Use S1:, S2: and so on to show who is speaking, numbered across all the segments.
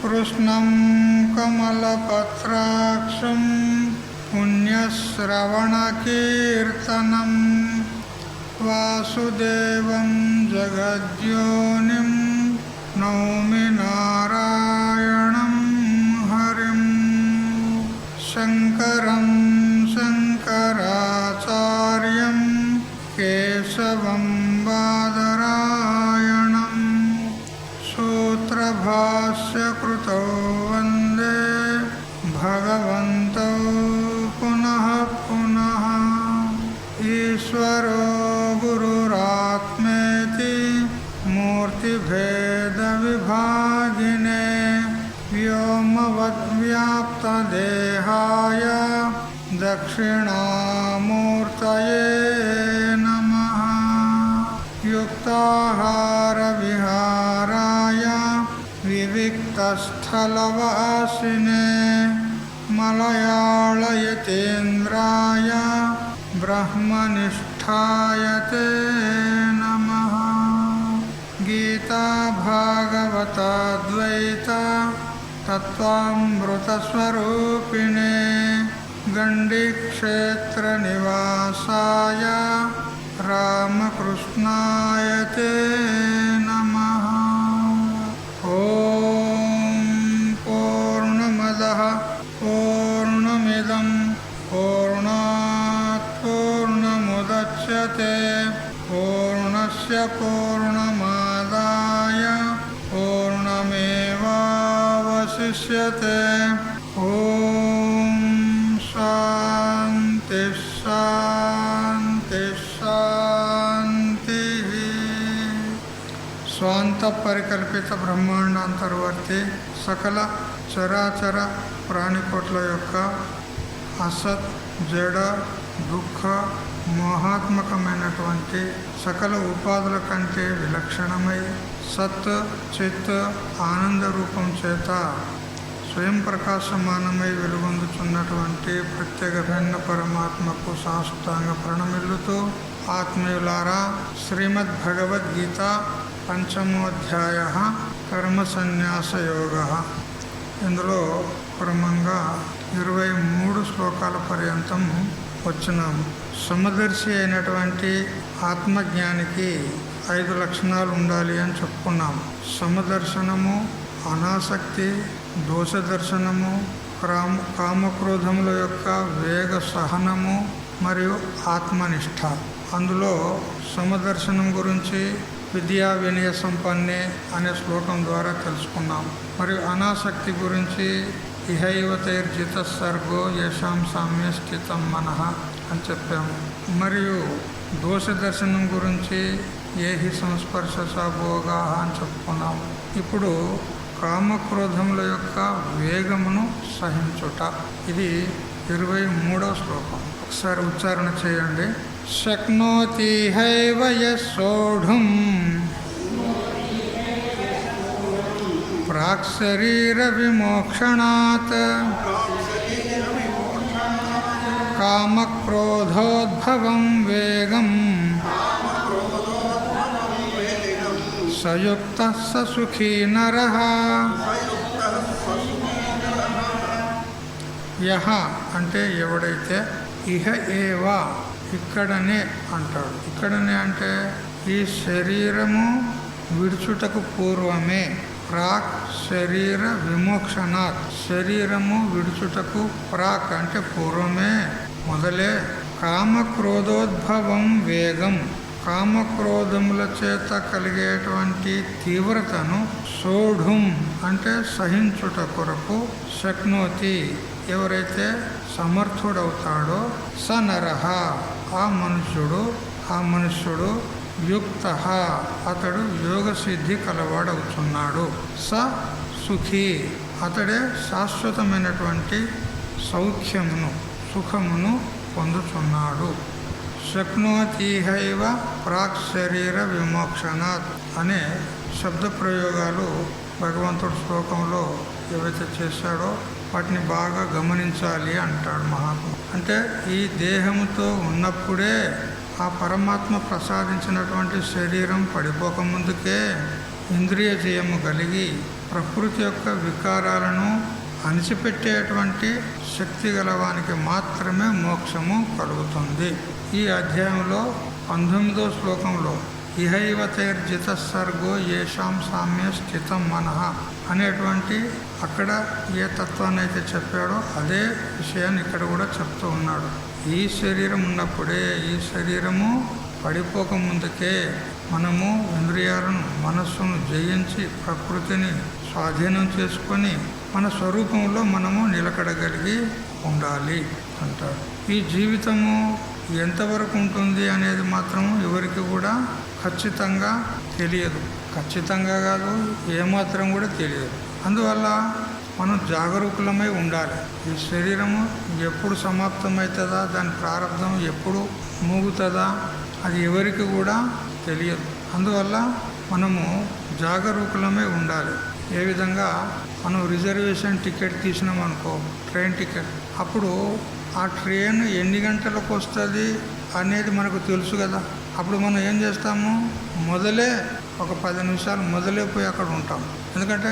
S1: కృష్ణం కమలపత్రాక్షం పుణ్యశ్రవణకీర్తనం వాసుదేవం జగద్యోనిం నౌమి నారాయణం హరిం శంకరం శంకరాచార్యం కేశవం బాదరాయణం సూత్రభాష్యకృతౌ వందే భగవంతౌ పునః పునః ఈశ్వరో గురురాత్మేతి మూర్తిభేదవిభాగినే వ్యోమవద్వ్యాప్తదేహాయ దక్షిణామూర్తయే నమః యుక్తాహారవిహారాయ వివిక్తస్థలవాసినే మలయాళయతేంద్రాయ బ్రహ్మనిష్ఠాయ తే నమః గీతా భాగవతాద్వైత తత్వామృతస్వరూపిణే గండిక్షేత్రనివాసాయ రామకృష్ణాయ తే నమః. ఓం పూర్ణమదః పూర్ణమిదం పూర్ణాత్ పూర్ణముదచ్యతే పూర్ణస్య పూర్ణమాదాయ పూర్ణమేవావశిష్యతే. ఓం శాంతి శాంతి శాంతి. స్వాంత పరికల్పిత బ్రహ్మాండాంతర్వర్తి సకల చరాచర ప్రాణికోట్ల యొక్క అసత్ జడ దుఃఖ మోహాత్మకమైనటువంటి సకల ఉపాధుల కంటే విలక్షణమై సత్ చిత్ ఆనంద రూపం చేత స్వయం ప్రకాశమానమై వెలుగొందుచున్నటువంటి ప్రత్యేక భిన్న పరమాత్మకు సాష్టాంగ ప్రణమిల్లుతూ ఆత్మీయులారా, శ్రీమద్ భగవద్గీత పంచమోధ్యాయ కర్మ సన్యాస యోగ. ఇందులో క్రమంగా 23 శ్లోకాల పర్యంతం వచ్చినాము. సమదర్శి అయినటువంటి ఆత్మజ్ఞానికి 5 లక్షణాలు ఉండాలి అని చెప్పుకున్నాము. సమదర్శనము, అనాసక్తి, దోషదర్శనము, కామక్రోధముల యొక్క వేగ సహనము మరియు ఆత్మనిష్ట. అందులో సమదర్శనం గురించి విద్యా వినయ సంపన్నే అనే శ్లోకం ద్వారా తెలుసుకున్నాం. మరియు అనాసక్తి గురించి ఇహైవతైర్జిత సర్గో యశాం సామ్య స్థితం మనః అని చెప్పాము. మరియు దోష దర్శనం గురించి ఏహి సంస్పర్శ భోగా అని చెప్పుకున్నాము. ఇప్పుడు కామక్రోధముల యొక్క వేగమును సహించుట, ఇది 23వ శ్లోకం. ఒకసారి ఉచ్చారణ చేయండి. శక్నోతి హైవ యస్సోఢుం ప్రాక్శరీర విమోక్షణాత్ కామక్రోధోద్భవం వేగం సయుక్తః స సుఖీ నరః. యహ అంటే ఎవడైతే, ఇహ ఏవ ఇక్కడనే అంటాడు. ఇక్కడనే అంటే ఈ శరీరము విడుచుటకు పూర్వమే, ప్రాక్ శరీర విమోక్షణాత్, శరీరము విడుచుటకు ప్రాక్ అంటే పూర్వమే, మొదలే, కామక్రోధోద్భవం వేగం, కామక్రోధముల చేత కలిగేటువంటి తీవ్రతను, సోఢుం అంటే సహించుట కొరకు, శక్నోతి ఎవరైతే సమర్థుడవుతాడో, స నరః ఆ మనుష్యుడు యుక్త అతడు యోగసిద్ధి కలవాడవుతున్నాడు. స సుఖీ అతడే శాశ్వతమైనటువంటి సౌఖ్యమును సుఖమును పొందుతున్నాడు. శక్నోతీహైవ ప్రాక్ శరీర విమోక్షణాత్ అనే శబ్ద ప్రయోగాలు భగవంతుడు శ్లోకంలో ఏవైతే చేశాడో వాటిని బాగా గమనించాలి అంటాడు మహాత్ముడు. అంటే ఈ దేహముతో ఉన్నప్పుడే ఆ పరమాత్మ ప్రసాదించినటువంటి శరీరం పడిపోకముందుకే ఇంద్రియ జయము కలిగి ప్రకృతి యొక్క వికారాలను అణిచిపెట్టేటువంటి శక్తి గలవానికి మాత్రమే మోక్షము కలుగుతుంది. ఈ అధ్యాయంలో 19వ శ్లోకంలో ఇహైవతైర్జిత సర్గో ఏషాం సామ్య స్థితం మనః అనేటువంటి అక్కడ ఏ తత్వాన్ని అయితే చెప్పాడో అదే విషయాన్ని ఇక్కడ కూడా చెప్తూ ఉన్నాడు. ఈ శరీరం ఉన్నప్పుడే, ఈ శరీరము పడిపోక ముందుకే మనము ఇంద్రియాలను మనస్సును జయించి ప్రకృతిని స్వాధీనం చేసుకొని మన స్వరూపంలో మనము నిలకడగలిగి ఉండాలి అంటాడు. ఈ జీవితము ఎంతవరకు ఉంటుంది అనేది మాత్రం ఎవరికి కూడా ఖచ్చితంగా తెలియదు. ఖచ్చితంగా కాదు, ఏమాత్రం కూడా తెలియదు. అందువల్ల మనం జాగరూకులమై ఉండాలి. ఈ శరీరము ఎప్పుడు సమాప్తమవుతుందా, దాని ప్రారంభం ఎప్పుడు మూగుతుందా అది ఎవరికి కూడా తెలియదు. అందువల్ల మనము జాగరూకులమై ఉండాలి. ఏ విధంగా మనం రిజర్వేషన్ టికెట్ తీసినాం అనుకో, ట్రైన్ టికెట్, అప్పుడు ఆ ట్రైన్ ఎన్ని గంటలకు వస్తుంది అనేది మనకు తెలుసు కదా. అప్పుడు మనం ఏం చేస్తాము, మొదలే ఒక 10 నిమిషాలు మొదలే పోయి అక్కడ ఉంటాం. ఎందుకంటే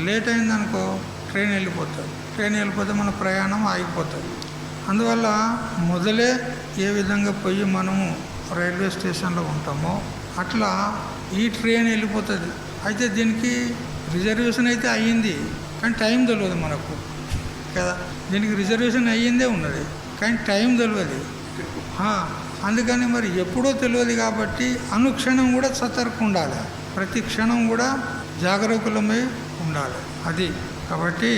S1: లేట్ అయిందనుకో ట్రైన్ వెళ్ళిపోతుంది. ట్రైన్ వెళ్ళిపోతే మన ప్రయాణం ఆగిపోతుంది. అందువల్ల మొదలే ఏ విధంగా పోయి మనము రైల్వే స్టేషన్లో ఉంటామో అట్లా ఈ ట్రైన్ వెళ్ళిపోతుంది. అయితే దీనికి రిజర్వేషన్ అయితే అయ్యింది, కానీ టైం తెలియదు మనకు కదా. దీనికి రిజర్వేషన్ అయ్యిందే ఉన్నది, కానీ టైం తెలియదు. అందుకని మరి ఎప్పుడో తెలియదు కాబట్టి అనుక్షణం కూడా సతర్క ఉండాలి, ప్రతి క్షణం కూడా జాగరూకులమై ఉండాలి. అది కాబట్టి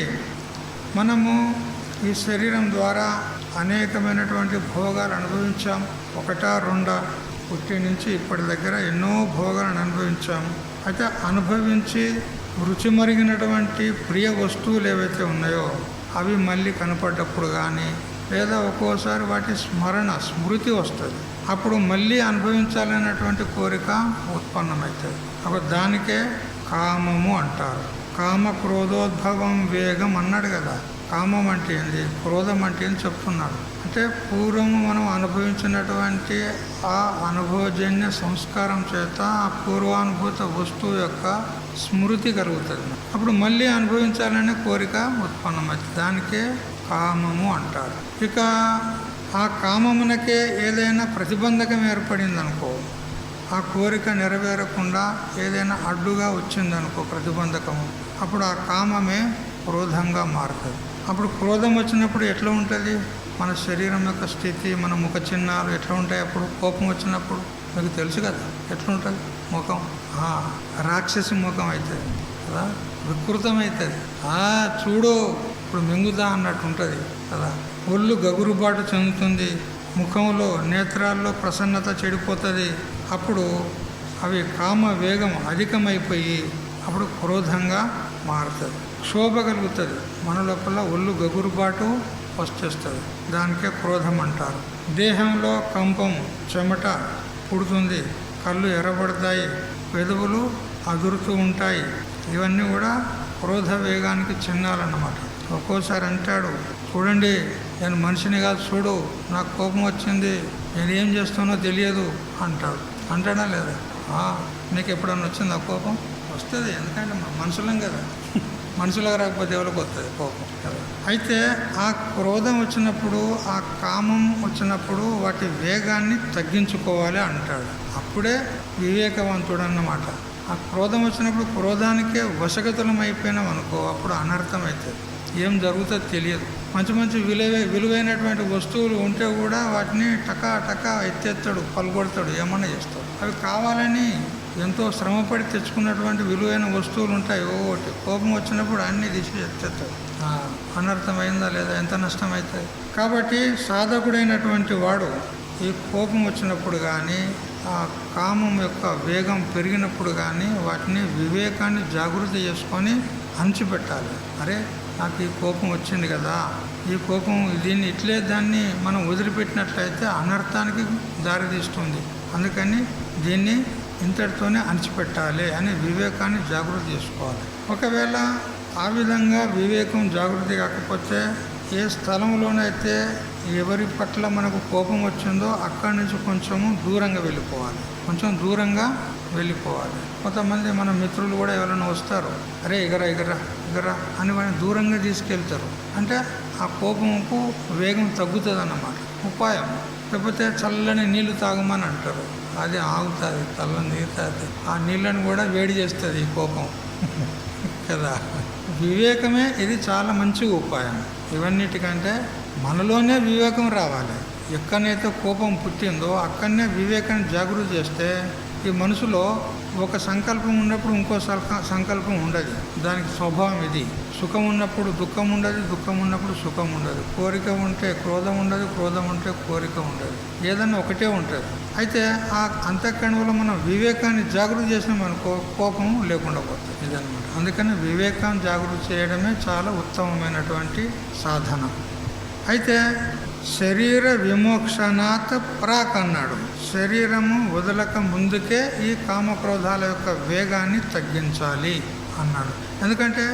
S1: మనము ఈ శరీరం ద్వారా అనేకమైనటువంటి భోగాలు అనుభవించాం. 1, 2 పుట్టి నుంచి ఇప్పటి దగ్గర ఎన్నో భోగాలను అనుభవించాం. అయితే అనుభవించి రుచి మరిగినటువంటి ప్రియ వస్తువులు ఏవైతే ఉన్నాయో అవి మళ్ళీ కనపడ్డప్పుడు కానీ, లేదా ఒక్కోసారి వాటి స్మృతి వస్తుంది. అప్పుడు మళ్ళీ అనుభవించాలనేటువంటి కోరిక ఉత్పన్నమవుతుంది. అప్పుడు దానికే కామము అంటారు. కామ క్రోధోద్భవం వేగం అన్నాడు కదా. కామం అంటే ఏంది, క్రోధం అంటే ఏంది చెప్తున్నాడు. అంటే పూర్వము మనం అనుభవించినటువంటి ఆ అనుభవజన్య సంస్కారం చేత ఆ పూర్వానుభూత వస్తువు యొక్క స్మృతి కలుగుతుంది. అప్పుడు మళ్ళీ అనుభవించాలనే కోరిక ఉత్పన్నమవుతుంది. దానికే కామము అంటారు. ఇక ఆ కామమునకే ఏదైనా ప్రతిబంధకం ఏర్పడిందనుకో, ఆ కోరిక నెరవేరకుండా ఏదైనా అడ్డుగా వచ్చిందనుకో ప్రతిబంధకము, అప్పుడు ఆ కామమే క్రోధంగా మారుతుంది. అప్పుడు క్రోధం వచ్చినప్పుడు ఎట్లా ఉంటుంది, మన శరీరం యొక్క స్థితి, మన ముఖ చిహ్నాలు ఎట్లా ఉంటాయి. అప్పుడు కోపం వచ్చినప్పుడు మీకు తెలుసు కదా ఎట్లుంటుంది ముఖం, రాక్షసి ముఖం అవుతుంది కదా, వికృతం అవుతుంది. చూడు ఇప్పుడు మింగుదా అన్నట్టు ఉంటుంది కదా. ఒళ్ళు గగురుబాటు చెందుతుంది, ముఖంలో నేత్రాల్లో ప్రసన్నత చెడిపోతుంది. అప్పుడు అవి కామ వేగం అధికమైపోయి అప్పుడు క్రోధంగా మారుతుంది. క్షోభ కలుగుతుంది, మన లోపల ఒళ్ళు గగురుబాటు వచ్చేస్తుంది. దానికే క్రోధం అంటారు. దేహంలో కంపం, చెమట పుడుతుంది, కళ్ళు ఎర్రబడతాయి, పెదవులు అదురుతూ ఉంటాయి. ఇవన్నీ కూడా క్రోధ వేగానికి చిహ్నాలన్నమాట. ఒక్కోసారి అంటాడు, చూడండి నేను మనిషిని కాదు, చూడు నాకు కోపం వచ్చింది, నేను ఏం చేస్తానో తెలియదు అంటాడు. అంటాడా లేదా? నీకు ఎప్పుడన్నా వచ్చింది ఆ కోపం? వస్తుంది, ఎందుకంటే మనుషులం కదా. మనుషులకు రాకపోతే ఎవరికి వస్తుంది కోపం కదా. అయితే ఆ క్రోధం వచ్చినప్పుడు, ఆ కామం వచ్చినప్పుడు వాటి వేగాన్ని తగ్గించుకోవాలి అంటాడు. అప్పుడే వివేకవంతుడు అన్నమాట. ఆ క్రోధం వచ్చినప్పుడు క్రోధానికే వశగతులం అయిపోయినాం అనుకో, అప్పుడు అనర్థం అవుతుంది, ఏం జరుగుతుందో తెలియదు. మంచి మంచి విలువైనటువంటి వస్తువులు ఉంటే కూడా వాటిని టకా ఎత్తేస్తాడు, పలుకొడతాడు, ఏమన్నా చేస్తాడు. అవి కావాలని ఎంతో శ్రమపడి తెచ్చుకున్నటువంటి విలువైన వస్తువులు ఉంటాయి. ఒకటి కోపం వచ్చినప్పుడు అన్నీ తీసి ఎత్తేస్తాడు. అనర్థమైందా లేదా, ఎంత నష్టం అవుతుంది. కాబట్టి సాధకుడైనటువంటి వాడు ఈ కోపం వచ్చినప్పుడు కానీ, ఆ కామం యొక్క వేగం పెరిగినప్పుడు కానీ వాటిని వివేకాన్ని జాగృతి చేసుకొని అణిచిపెట్టాలి. అరే నాకు ఈ కోపం వచ్చింది కదా, ఈ కోపం దీన్ని ఇట్లే దాన్ని మనం వదిలిపెట్టినట్లయితే అనర్థానికి దారితీస్తుంది. అందుకని దీన్ని ఇంతటితోనే అణిచిపెట్టాలి అని వివేకాన్ని జాగృతి చేసుకోవాలి. ఒకవేళ ఆ విధంగా వివేకం జాగృతి కాకపోతే ఏ స్థలంలోనైతే ఎవరి పట్ల మనకు కోపం వచ్చిందో అక్కడి నుంచి కొంచెము దూరంగా వెళ్ళిపోవాలి. కొంతమంది మన మిత్రులు కూడా ఎవరైనా వస్తారు, అరే ఎగరా ఎగరా ఎగరా అని వాళ్ళని దూరంగా తీసుకెళ్తారు. అంటే ఆ కోపంకు వేగం తగ్గుతుంది అన్నమాట. ఉపాయం లేకపోతే చల్లని నీళ్లు తాగమని అంటారు, అది ఆగుతుంది, చల్లని నీళ్ళు తాగుతుంది. ఆ నీళ్ళని కూడా వేడి చేస్తుంది ఈ కోపం కదా. వివేకమే ఇది చాలా మంచి ఉపాయం. ఇవన్నిటికంటే మనలోనే వివేకం రావాలి. ఎక్కడైతే కోపం పుట్టిందో అక్కడనే వివేకాన్ని జాగృతి చేస్తే ఈ మనసులో ఒక సంకల్పం ఉన్నప్పుడు ఇంకో సంకల్పం ఉండదు. దానికి స్వభావం ఇది. సుఖం ఉన్నప్పుడు దుఃఖం ఉండదు, దుఃఖం ఉన్నప్పుడు సుఖం ఉండదు. కోరిక ఉంటే క్రోధం ఉండదు, క్రోధం ఉంటే కోరిక ఉండదు. ఏదన్నా ఒకటే ఉంటుంది. అయితే ఆ అంతఃకరణలో మనం వివేకాన్ని జాగృతి చేసినామనుకో కోపం లేకుండా పోతుంది. ఇదన్నమాట. అందుకని వివేకాన్ని జాగృతి చేయడమే చాలా ఉత్తమమైనటువంటి సాధన. అయితే శరీర విమోక్షణాత్ ప్రాక్ అన్నాడు. శరీరము వదలక ముందుకే ఈ కామక్రోధాల యొక్క వేగాన్ని తగ్గించాలి అన్నాడు. ఎందుకంటే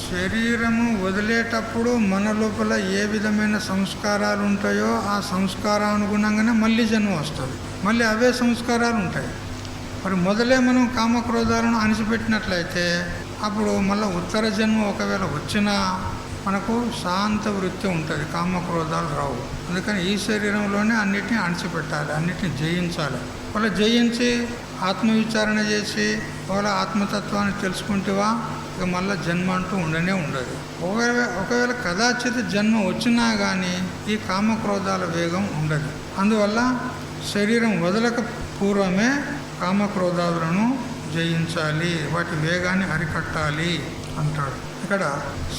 S1: శరీరము వదిలేటప్పుడు మన లోపల ఏ విధమైన సంస్కారాలు ఉంటాయో ఆ సంస్కారానుగుణంగానే మళ్ళీ జన్మ వస్తుంది. మళ్ళీ అవే సంస్కారాలు ఉంటాయి. మరి మొదలే మనం కామక్రోధాలను అణిచిపెట్టినట్లయితే అప్పుడు మళ్ళీ ఉత్తర జన్మ ఒకవేళ వచ్చినా మనకు శాంత వృత్తి ఉంటుంది, కామక్రోధాలు రావు. అందుకని ఈ శరీరంలోనే అన్నిటిని అణిచిపెట్టాలి, అన్నిటిని జయించాలి. వాళ్ళ జయించి ఆత్మవిచారణ చేసి వాళ్ళ ఆత్మతత్వాన్ని తెలుసుకుంటేవా ఇక మళ్ళీ జన్మ అంటూ ఉండనే ఉండదు. ఒకవేళ కదాచిత్ జన్మ వచ్చినా కానీ ఈ కామక్రోధాల వేగం ఉండదు. అందువల్ల శరీరం వదలక పూర్వమే కామక్రోధాలను జయించాలి, వాటి వేగాన్ని అరికట్టాలి అంటాడు. ఇక్కడ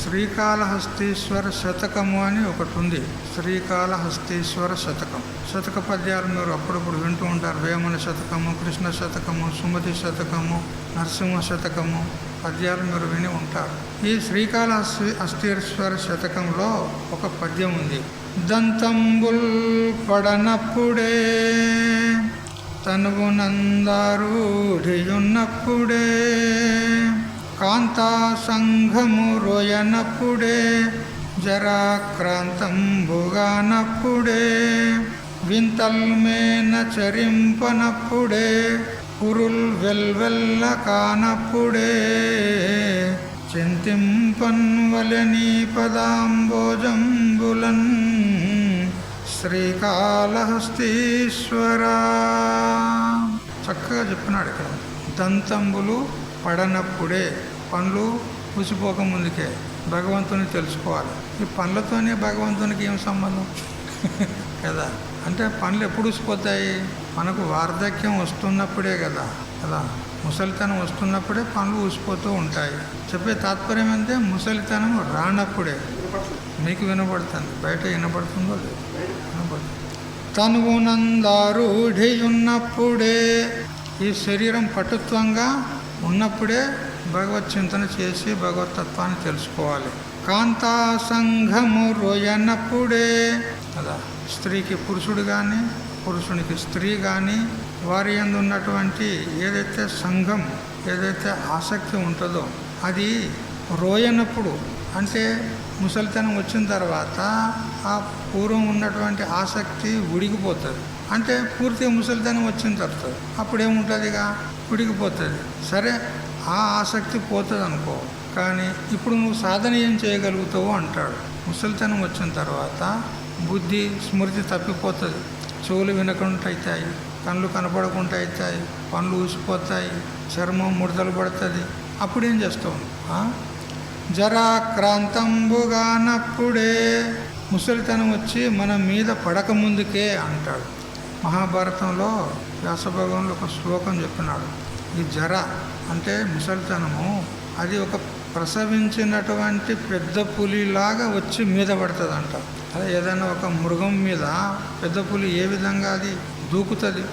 S1: శ్రీకాళహస్తీశ్వర శతకము అని ఒకటి ఉంది. శ్రీకాళహస్తీశ్వర శతకం. శతక పద్యాలు మీరు అప్పుడప్పుడు వింటూ ఉంటారు. వేమన శతకము, కృష్ణ శతకము, సుమతి శతకము, నరసింహ శతకము పద్యాలు మీరు విని ఉంటారు. ఈ శ్రీకాళహస్తీశ్వర శతకంలో ఒక పద్యం ఉంది. దంతంబుల్ పడనప్పుడే తనువు నందారూఢియున్నప్పుడే కాంతా సంఘము రోయనప్పుడే జరాక్రాంతంబుగానప్పుడే వింతల్మేన చరింపనప్పుడే పురుల్ వెల్వెల్ల కానప్పుడే చింతింపన్వలని పదాంబోజంబులన్ శ్రీకాళహస్తీశ్వరా. చక్కగా చెప్పినాడు ఇక్కడ. దంతంబులు పడనప్పుడే, పండ్లు పూసిపోక ముందుకే భగవంతుని తెలుసుకోవాలి. ఈ పండ్లతోనే భగవంతునికి ఏం సంబంధం కదా. అంటే పండ్లు ఎప్పుడు ఊసిపోతాయి? మనకు వార్ధక్యం వస్తున్నప్పుడే కదా. ముసలితనం వస్తున్నప్పుడే పండ్లు ఊసిపోతూ ఉంటాయి. చెప్పే తాత్పర్యం అంటే ముసలితనం రానప్పుడే. మీకు వినపడుతుంది, బయట వినపడుతుందో లేదు? వినపడుతుంది. తనువునందారూఢి ఉన్నప్పుడే, ఈ శరీరం పటుత్వంగా ఉన్నప్పుడే భగవత్ చింతన చేసి భగవతత్వాన్ని తెలుసుకోవాలి. కాంతా సంఘము రోయనప్పుడే కదా. స్త్రీకి పురుషుడు కానీ, పురుషునికి స్త్రీ కానీ, వారి యందు ఉన్నటువంటి ఏదైతే సంఘం, ఏదైతే ఆసక్తి ఉంటుందో అది రోయనప్పుడు, అంటే ముసలితనం వచ్చిన తర్వాత ఆ పూర్వం ఉన్నటువంటి ఆసక్తి ఉడికిపోతుంది. అంటే పూర్తిగా ముసలితనం వచ్చిన తర్వాత అప్పుడేముంటుంది? ఇక ఉడికిపోతుంది. సరే, ఆ ఆసక్తి పోతుంది అనుకో, కానీ ఇప్పుడు నువ్వు సాధన ఏం చేయగలుగుతావు అంటాడు. ముసలితనం వచ్చిన తర్వాత బుద్ధి స్మృతి తప్పిపోతుంది, చెవులు వినకుండా అవుతాయి, కళ్ళు కనపడకుండా అవుతాయి, పనులు ఊసిపోతాయి, చర్మం ముడతలు పడుతుంది. అప్పుడేం చేస్తావు? జరాక్రాంతంబుగానప్పుడే, ముసలితనం వచ్చి మన మీద పడక ముందుకే అంటాడు. మహాభారతంలో వ్యాసభగవానుడు ఒక శ్లోకం చెప్పినాడు. ఈ జర అంటే ముసలితనము, అది ఒక ప్రసవించినటువంటి పెద్ద పులిలాగా వచ్చి మీద పడుతుందంట. అదే ఏదైనా ఒక మృగం మీద పెద్ద పులి ఏ విధంగా అది దూకుతుంది,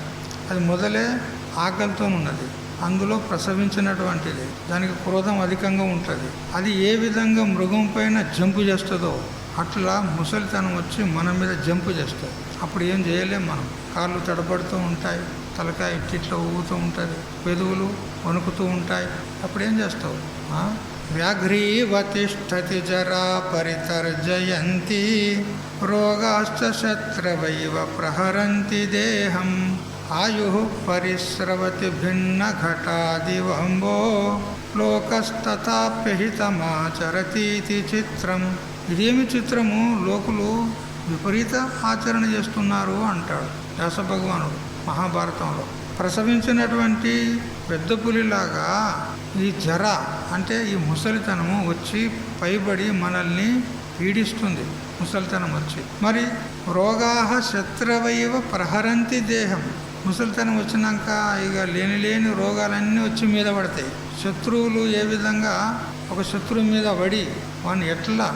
S1: అది మొదలే ఆకలితో ఉన్నది. అందులో ప్రసవించినటువంటిది. దానికి క్రోధం అధికంగా ఉంటుంది. అది ఏ విధంగా మృగం పైన జంపు చేస్తుందో అట్లా ముసలితనం వచ్చి మన మీద జంపు చేస్తుంది. అప్పుడు ఏం చేయలేం మనం. కాళ్ళు తడబడుతూ ఉంటాయి, తలకాయ ఇట్లా ఊగుతూ ఉంటుంది, పెదవులు వణుకుతూ ఉంటాయి. అప్పుడు ఏం చేస్తావు? వ్యాఘ్రీవ తిష్టతి జరా పరితర్జయంతి రోగాశ్చ శత్రవైవ ప్రహరంతి దేహం ఆయు పరిస్రవతి భిన్న ఘటాదివంబో లోకస్తథాప్యహితమాచరతీతి చిత్రం. ఇదేమి చిత్రము, లోకులు విపరీత ఆచరణ చేస్తున్నారు అంటాడు వ్యాస భగవానుడు మహాభారతంలో. ప్రసవించినటువంటి పెద్ద పులిలాగా ఈ జర అంటే ఈ ముసలితనము వచ్చి పైబడి మనల్ని పీడిస్తుంది. ముసలితనం వచ్చి మరి రోగాహ శత్రవైవ ప్రహరంతి దేహం. ముసలితనం వచ్చినాక ఇక లేని రోగాలన్నీ వచ్చి మీద పడతాయి. శత్రువులు ఏ విధంగా ఒక శత్రువు మీద పడి వాడిని ఎట్లా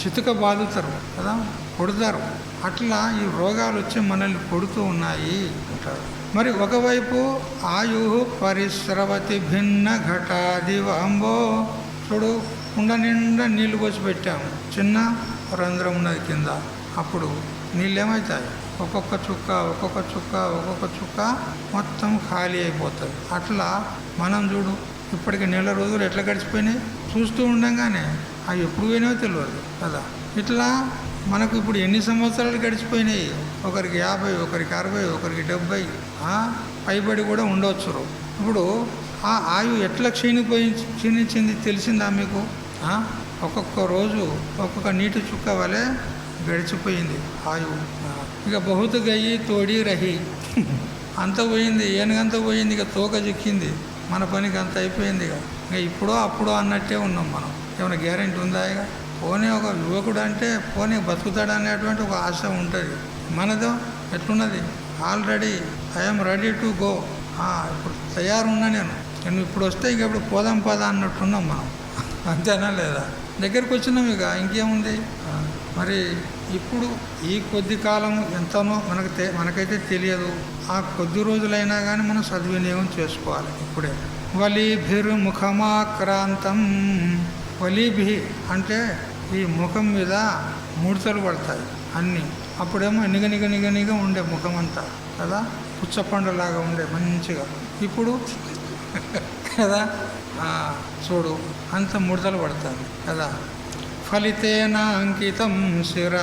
S1: చితుక బాదుతారు కదా, కొడతారు. అట్లా ఈ రోగాలు వచ్చి మనల్ని కొడుతూ ఉన్నాయి అంటారు. మరి ఒకవైపు ఆయు పరిస్రవతి భిన్న ఘటాదివాంబో. చూడు, కుండ నిండా నీళ్లు పోసి పెట్టాము, చిన్న రంధ్రం ఉన్నది కింద. అప్పుడు నీళ్ళు ఏమవుతాయి? ఒక్కొక్క చుక్క ఒక్కొక్క చుక్క ఒక్కొక్క చుక్క మొత్తం ఖాళీ అయిపోతుంది. అట్లా మనం చూడు, ఇప్పటికి నెల రోజులు ఎట్లా గడిచిపోయినాయి చూస్తూ ఉండగానే అవి ఎప్పుడు పోయినాయో తెలియదు కదా. ఇట్లా మనకు ఇప్పుడు ఎన్ని సంవత్సరాలు గడిచిపోయినాయి? ఒకరికి 50, ఒకరికి 60, ఒకరికి 70 పైబడి కూడా ఉండవచ్చు. ఇప్పుడు ఆ ఆయువు ఎట్లా క్షీణించింది తెలిసిందా మీకు? ఒక్కొక్క రోజు ఒక్కొక్క నీటి చుక్క వలె గడిచిపోయింది ఆయువు. ఇక బహుత గయ్యి తోడి రహి అంత పోయింది, ఏనుగంత పోయింది, ఇక తోక చిక్కింది, మన పనికి అంత అయిపోయింది. ఇక ఇప్పుడో అప్పుడో అన్నట్టే ఉన్నాం మనం. ఏమైనా గ్యారెంటీ ఉందా? ఇక పోనీ ఒక యువకుడు అంటే పోనీ బతుకుతాడు అనేటువంటి ఒక ఆశ ఉంటుంది. మనదో ఎట్లున్నది? Already I'm ready to go. ఇప్పుడు తయారున్నా నేను ఇప్పుడు వస్తే ఇక ఇప్పుడు పోదాం పదా అన్నట్టున్నాం మనం. అంతేనా లేదా? దగ్గరికి వచ్చినాం, ఇక ఇంకేముంది. మరి ఇప్పుడు ఈ కొద్ది కాలం ఎంతనో మనకైతే తెలియదు. ఆ కొద్ది రోజులైనా కానీ మనం సద్వినియోగం చేసుకోవాలి ఇప్పుడే. వలీభిర్ముఖమాక్రాంతం. వలీభి అంటే ఈ ముఖం మీద ముడతలు పడతాయి అన్నీ. అప్పుడేమో నిగనిగ ఉండే ముఖం అంతా కదా, పుచ్చపండులాగా ఉండే మంచిగా. ఇప్పుడు కదా చూడు అంత ముడతలు పడతాయి కదా. ఫలితేన అంకితం శిర.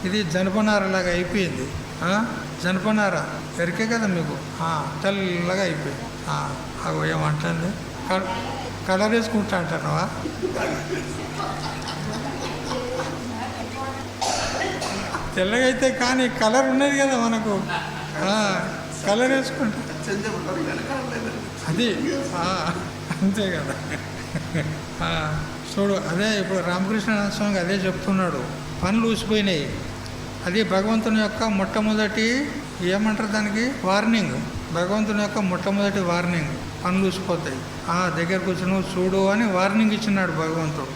S1: ఇది జనపనారలాగా అయిపోయింది. జనపనార ఎరికే కదా మీకు, తెల్లగా అయిపోయింది. అవి ఏమంటుంది? కలర్ వేసుకుంటా అంటున్నావా? తెల్లగా అయితే కానీ కలర్ ఉన్నది కదా మనకు, కలర్ వేసుకుంటా అది అంతే కదా. చూడు, అదే ఇప్పుడు రామకృష్ణ స్వామి అదే చెప్తున్నాడు. పనులు ఊసిపోయినాయి. అది భగవంతుని యొక్క మొట్టమొదటి ఏమంటారు దానికి? వార్నింగ్. భగవంతుని యొక్క మొట్టమొదటి వార్నింగ్. పనులు ఊసిపోతాయి, దగ్గరకు వచ్చి నువ్వు చూడు అని వార్నింగ్ ఇచ్చినాడు భగవంతుడు.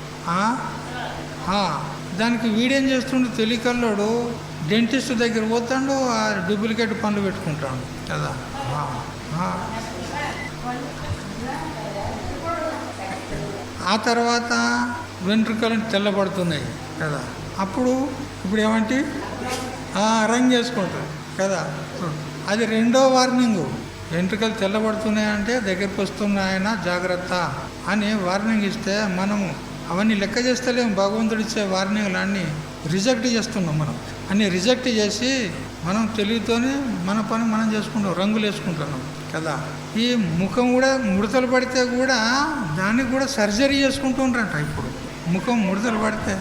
S1: దానికి వీడేం చేస్తుండే? తెలియకల్లోడు డెంటిస్ట్ దగ్గర పోతాడు, ఆ డూప్లికేట్ పనులు పెట్టుకుంటాడు కదా. ఆ తర్వాత వెంట్రుకలు తెల్లబడుతున్నాయి కదా. ఇప్పుడు ఏమంటే రంగు వేసుకుంటారు కదా. అది రెండో వార్నింగు. వెంట్రుకలు తెల్లబడుతున్నాయంటే దగ్గరికి వస్తున్నాయన జాగ్రత్త అని వార్నింగ్ ఇస్తే మనము అవన్నీ లెక్క చేస్తలేము. భగవంతుడు ఇచ్చే వార్నింగ్లు అన్నీ రిజెక్ట్ చేస్తున్నాం మనం. అన్నీ రిజెక్ట్ చేసి మనం తెలివితోనే మన పని మనం చేసుకుంటాం, రంగులు వేసుకుంటున్నాం కదా. ఈ ముఖం కూడా ముడతలు పడితే కూడా దానికి కూడా సర్జరీ చేసుకుంటుంటారంట. ఇప్పుడు ముఖం ముడతలు పడితే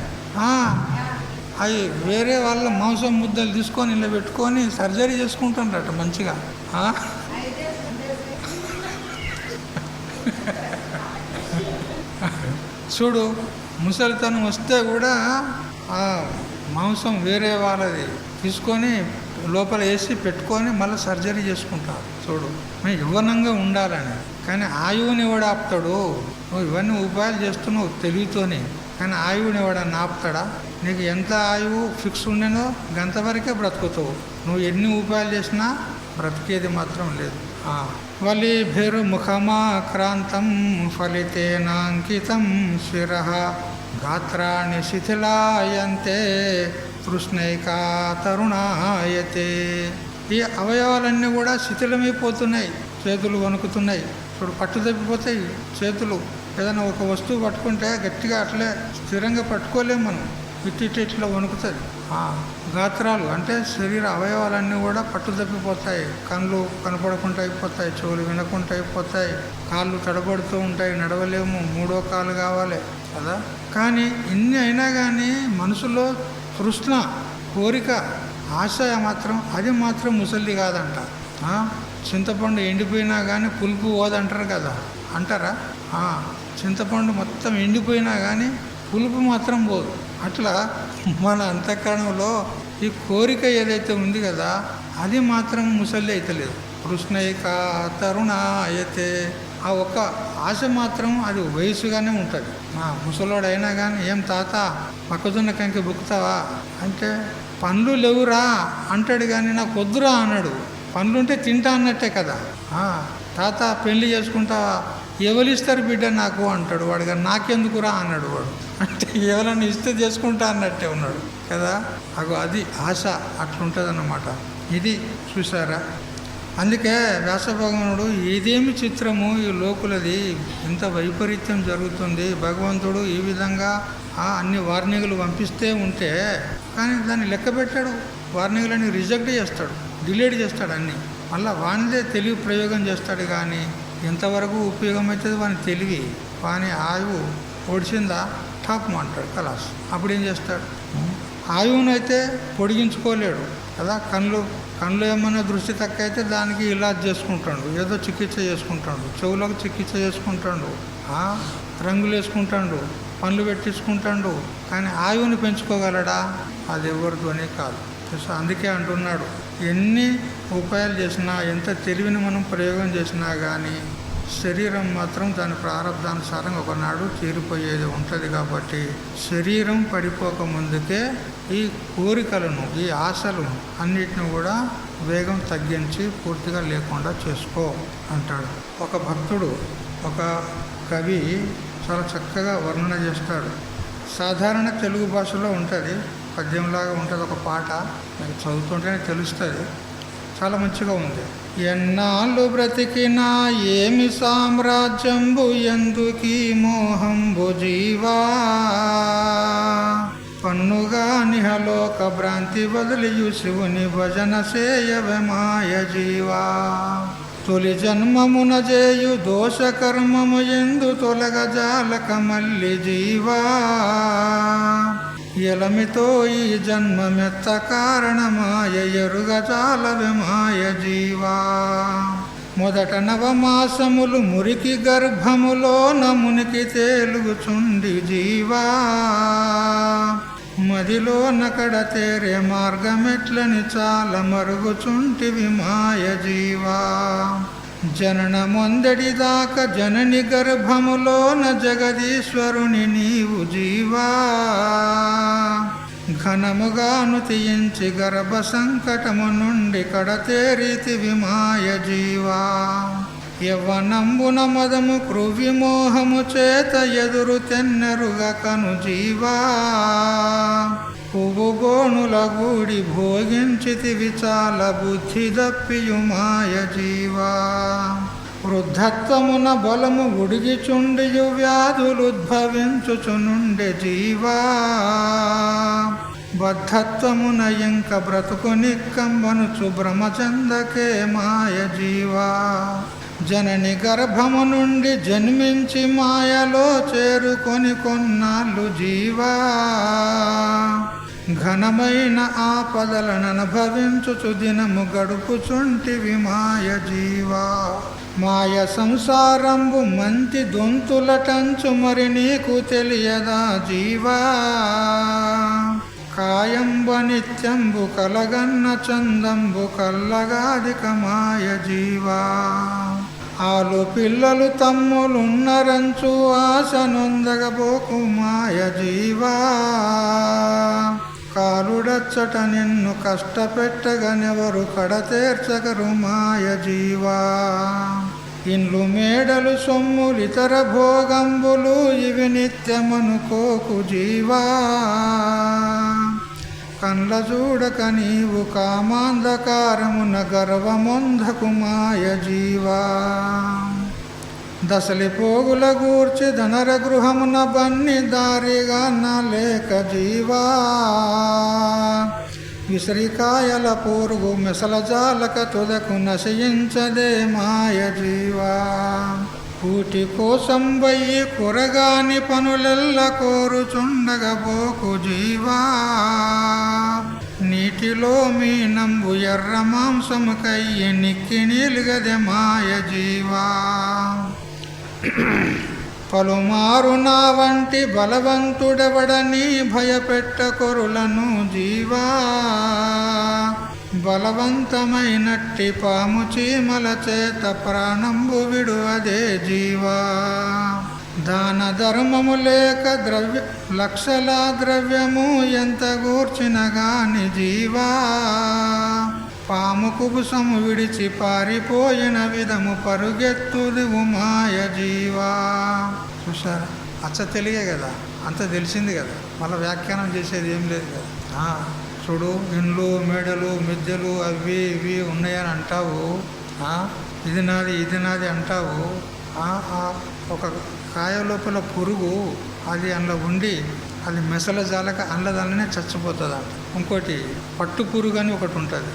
S1: అవి వేరే వాళ్ళ మాంసం ముద్దలు తీసుకొని ఇలా పెట్టుకొని సర్జరీ చేసుకుంటుంటారట మంచిగా. చూడు, ముసలితనం వస్తే కూడా ఆ మాంసం వేరే వాళ్ళది తీసుకొని లోపల వేసి పెట్టుకొని మళ్ళీ సర్జరీ చేసుకుంటారు. చూడు, మేము యవ్వనంగా ఉండాలని. కానీ ఆయువుని ఎవడు ఆపుతాడు? నువ్వు ఇవన్నీ ఉపాయాలు చేస్తున్నావు తెలివితోనే, కానీ ఆయువుని ఎవడన్నా ఆపుతాడా? నీకు ఎంత ఆయువు ఫిక్స్ ఉండేనో గంతవరకే బ్రతుకుతావు. నువ్వు ఎన్ని ఉపాయాలు చేసినా బ్రతికేది మాత్రం లేదు. వలీభిర్ముఖమాక్రాంతం ఫలితేనాంకితం శిరః గాత్రాణి శిథిలాయంతే తృష్ణైకా తరుణాయతే. ఈ అవయవాలన్నీ కూడా శిథిలమైపోతున్నాయి, చేతులు వణుకుతున్నాయి. ఇప్పుడు పట్టు తప్పిపోతాయి చేతులు. ఏదైనా ఒక వస్తువు పట్టుకుంటే గట్టిగా అట్లే స్థిరంగా పట్టుకోలేము మనం, ఇట్లా వణుకుతుంది. గాత్రాలు అంటే శరీర అవయవాలన్నీ కూడా పట్టు తప్పిపోతాయి. కళ్ళు కనపడకుండా అయిపోతాయి, చెవులు వినకుండా అయిపోతాయి, కాళ్ళు తడబడుతూ ఉంటాయి, నడవలేము, మూడో కాలు కావాలి కదా. కానీ ఇన్ని అయినా కానీ మనసులో తృష్ణ, కోరిక, ఆశ మాత్రం అది మాత్రం ముసలిది కాదంట. చింతపండు ఎండిపోయినా కానీ పులుపు పోదంటారు కదా, అంటారా? చింతపండు మొత్తం ఎండిపోయినా కానీ పులుపు మాత్రం పోదు. అట్లా మన అంతఃకరణంలో ఈ కోరిక ఏదైతే ఉంది కదా అది మాత్రం ముసలి అయితలేదు. కృష్ణైక తరుణాయతే. ఆ ఒక్క ఆశ మాత్రం అది వయసుగానే ఉంటుంది. ముసలోడైనా కానీ ఏం తాత మొక్కజొన్న కంకి బుక్కుతావా అంటే పండ్లు లేవురా అంటాడు, కానీ నాకు వద్దురా అన్నాడు. పండ్లుంటే తింటా అన్నట్టే కదా. తాత పెళ్లి చేసుకుంటావా, ఎవరిస్తారు బిడ్డ నాకు అంటాడు వాడు, కానీ నాకెందుకురా అన్నాడు వాడు. అంటే ఎవరన్నా ఇస్తే చేసుకుంటా అన్నట్టే ఉన్నాడు కదా. అది ఆశ అట్లుంటుంది అన్నమాట. ఇది చూసారా. అందుకే వ్యాసభగవానుడు ఇదేమి చిత్రము ఈ లోకులది, ఇంత వైపరీత్యం జరుగుతుంది, భగవంతుడు ఈ విధంగా అన్ని వార్నింగ్లు పంపిస్తే ఉంటే కానీ దాన్ని లెక్క పెట్టాడు. వార్నింగ్లని రిజెక్ట్ చేస్తాడు, డిలీట్ చేస్తాడు అన్నీ. మళ్ళీ వానిదే తెలివి ప్రయోగం చేస్తాడు. కానీ ఎంతవరకు ఉపయోగం అవుతుంది వాని తెలివి, వాని ఆయువు ఒడిచిందా టాప్ అంటాడు కలాస్. అప్పుడు ఏం చేస్తాడు? ఆయువునైతే పొడిగించుకోలేడు కదా. కళ్ళు ఏమన్నా దృష్టి తక్కువ అయితే దానికి ఇలాజ్ చేసుకుంటాడు, ఏదో చికిత్స చేసుకుంటాడు, చెవులకు చికిత్స చేసుకుంటాడు, రంగులు వేసుకుంటాడు, పనులు పెట్టించుకుంటాడు. కానీ ఆయువుని పెంచుకోగలడా? అది ఎవరి ధ్వని కాదు. అందుకే అంటున్నాడు, ఎన్ని ఉపాయాలు చేసినా, ఎంత తెలివిని మనం ప్రయోగం చేసినా కానీ శరీరం మాత్రం దాని ప్రారంధానుసారం ఒకనాడు తీరిపోయేది ఉంటుంది. కాబట్టి శరీరం పడిపోక ముందుకే ఈ కోరికలను, ఈ ఆశలు అన్నిటిని కూడా వేగం తగ్గించి పూర్తిగా లేకుండా చేసుకో అంటాడు. ఒక భక్తుడు, ఒక కవి చాలా చక్కగా వర్ణన చేస్తాడు. సాధారణ తెలుగు భాషలో ఉంటుంది, పద్యంలాగా ఉంటుంది ఒక పాట. నాకు చదువుతుంటేనే తెలుస్తుంది, చాలా మంచిగా ఉంది. ఎన్నాళ్ళు బ్రతికినా ఏమి సామ్రాజ్యంబు ఎందుకీ మోహంబు జీవా, పన్నుగా నిహలోక భ్రాంతి వదిలియు శివుని భజన సేయవే మాయ జీవా. తొలి జన్మమున చేయు దోష కర్మము ఎందు తొలగజాలక మల్లి జీవా, ఎలమితో ఈ జన్మమెత్త కారణమాయ ఎరుగజాలవే మాయ జీవా. మొదట నవమాసములు మురికి గర్భములో నమునికి తేలుగుచుండి జీవా, మదిలో నకడ తేరే మార్గమెట్లని చాలా మరుగుచుంటివి మాయ జీవా. జననమొందడి దాకా జనని గర్భములోన జగదీశ్వరుని నీవు జీవా, ఘనముగాను తీయించి గర్భ సంకటము నుండి కడతేరీతివి మాయ జీవా. యవ్వనంబున మదము క్రువి మోహము చేత ఎదురు తెన్నెరుగా కను జీవా, పువ్వు గోణుల గూడి భోగించితివి చాలా బుద్ధి దప్పియు మాయ జీవా. వృద్ధత్వమున బలము ఉడిగిచుండియు వ్యాధులుద్భవించుచునుండె జీవా, బద్ధత్వమున ఇంక బ్రతుకు నిక్కంబనుచు భ్రమచందకే మాయ జీవా. జనని గర్భము నుండి జన్మించి మాయలో చేరుకొని కొన్నాళ్ళు జీవా, ఘనమైన ఆపదలను అనుభవించుచు దినము గడుపుచుంటివి మాయ జీవా. మాయ సంసారంబు మంతి దొంతులటంచు మరి నీకు తెలియదా జీవా, కాయంబ నిత్యంబు కలగన్న చందంబు కల్లగాదిక మాయ జీవా. ఆలు పిల్లలు తమ్ములున్నరంచు ఆశ నొందగబోకు మాయ జీవా, కాలుడచ్చ ముచ్చట నిన్ను కష్టపెట్టగనెవరు కడతేర్చగరు మాయ జీవా. ఇండ్లు మేడలు సొమ్ములితర భోగంబులు ఇవి నిత్యమనుకోకు జీవా. కండ్ల చూడక నీవు కామాంధకారమున గర్వమొందకు మాయ జీవా. దశలి పోగుల గూర్చి ధనర గృహమున బన్ని దారిగా నలేక జీవా. విసరికాయల పోరుగు మెసల జాలక తుదకు నశయించదే మాయ జీవా. కూటి కోసం వయ్యి కొరగాని పనులెల్ల కోరుచుండగబోకు జీవా. నీటిలో మీనంబు ఎర్ర మాంసము కయ్యి నిక్కి నిలుగదే మాయ జీవా. పలుమారు నా వంటి బలవంతుడెవడని భయపెట్టకొరులను జీవా. బలవంతమైనట్టి పాము చీమల చేత ప్రాణంబు విడువదే జీవా. దాన ధర్మము లేక లక్షల ద్రవ్యము ఎంత గూర్చిన గాని జీవా. పాము కుబుసము విడిచి పారిపోయిన విధము పరుగెత్తుదువు మాయ జీవా. చూసారా, అచ్చ తెలియే కదా, అంత తెలిసింది కదా, మళ్ళీ వ్యాఖ్యానం చేసేది ఏం లేదు కదా. చూడు, ఇండ్లు మేడలు మిద్దెలు అవి ఇవి ఉన్నాయని అంటావు, ఇది నాది ఇది నాది అంటావు. ఒక కాయ లోపల పురుగు అది అందులో ఉండి అది మెసల జాలక అందులోనే చచ్చిపోతుంది అంట. ఇంకోటి పట్టు పురుగు అని ఒకటి ఉంటుంది.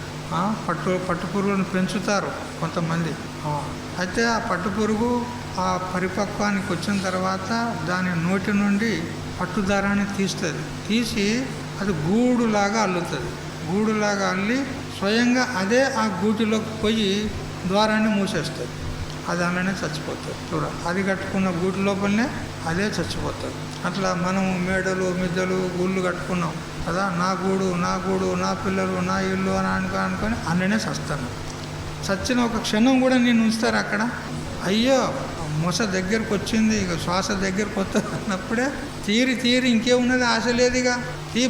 S1: పట్టు పురుగులను పెంచుతారు కొంతమంది. అయితే ఆ పట్టు పురుగు ఆ పరిపక్వానికి వచ్చిన తర్వాత దాని నోటి నుండి పట్టుదారాన్ని తీస్తుంది. తీసి అది గూడులాగా అల్లుతుంది. గూడులాగా అల్లి స్వయంగా అదే ఆ గూటిలోకి పోయి ద్వారాన్ని మూసేస్తుంది. అది అందులోనే చచ్చిపోతుంది. చూడ, అది కట్టుకున్న గూటి లోపలనే అదే చచ్చిపోతుంది. అట్లా మనము మేడలు మిద్దెలు గూళ్ళు కట్టుకున్నాం కదా, నా గూడు నా గూడు నా పిల్లలు నా ఇల్లు అని అనుకొని అందులోనే చస్తాను. చచ్చిన ఒక క్షణం కూడా నేను ఉంచుతారు అక్కడ. అయ్యో మొస దగ్గరకు వచ్చింది, ఇక శ్వాస దగ్గరకు వస్తుంది అన్నప్పుడే తీరి ఇంకేమున్నది, ఆశ లేదుగా,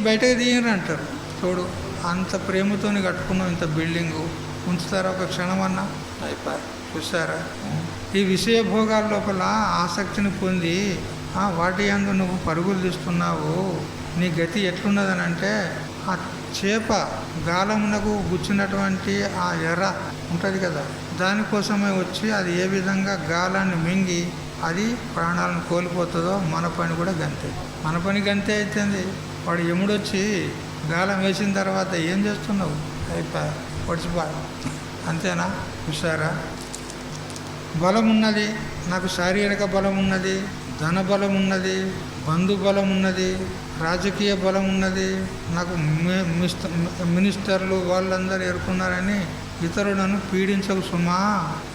S1: బయటకు తీయరు అంటారు. చూడు, అంత ప్రేమతోని కట్టుకున్నాం ఇంత బిల్డింగు, ఉంచుతారా ఒక క్షణం అన్నా? అయిపోయి. చూసారా, ఈ విషయ భోగాల లోపల ఆసక్తిని పొంది వాటి యందు నువ్వు పరుగులు తీస్తున్నావు. నీ గతి ఎట్లున్నదని అంటే, ఆ చేప గాలమునకు గుచ్చినటువంటి ఆ ఎర్ర ఉంటుంది కదా, దానికోసమే వచ్చి అది ఏ విధంగా గాలాన్ని మింగి అది ప్రాణాలను కోల్పోతుందో మన పని కూడా గంతే. మన పని గంతే అవుతుంది. వాడు ఎముడొచ్చి గాలం వేసిన తర్వాత ఏం చేస్తున్నావు? అయిపోయి పొడిచిపో, అంతేనా? చూసారా, బలం ఉన్నది, నాకు శారీరక బలం ఉన్నది, ధన బలం ఉన్నది, బంధు బలం ఉన్నది, రాజకీయ బలం ఉన్నది, నాకు మినిస్టర్లు వాళ్ళందరూ ఎరుకున్నారని ఇతరులను పీడించకు సుమా.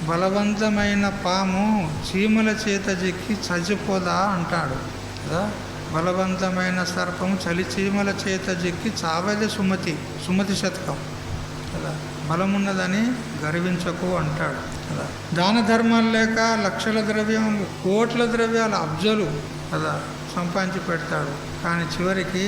S1: బలవంతమైన పాము చీమల చేత చిక్కి చచ్చిపోదా అంటాడు కదా. బలవంతమైన సర్పము చలి చీమల చేత చిక్కి చావదే సుమతి శతకం కదా. బలమున్నదని గర్వించకు అంటాడు కదా. దాన ధర్మాలు లేక లక్షల ద్రవ్యములు, కోట్ల ద్రవ్యాలు, అబ్జలు కదా సంపాదించి పెడతాడు. కానీ చివరికి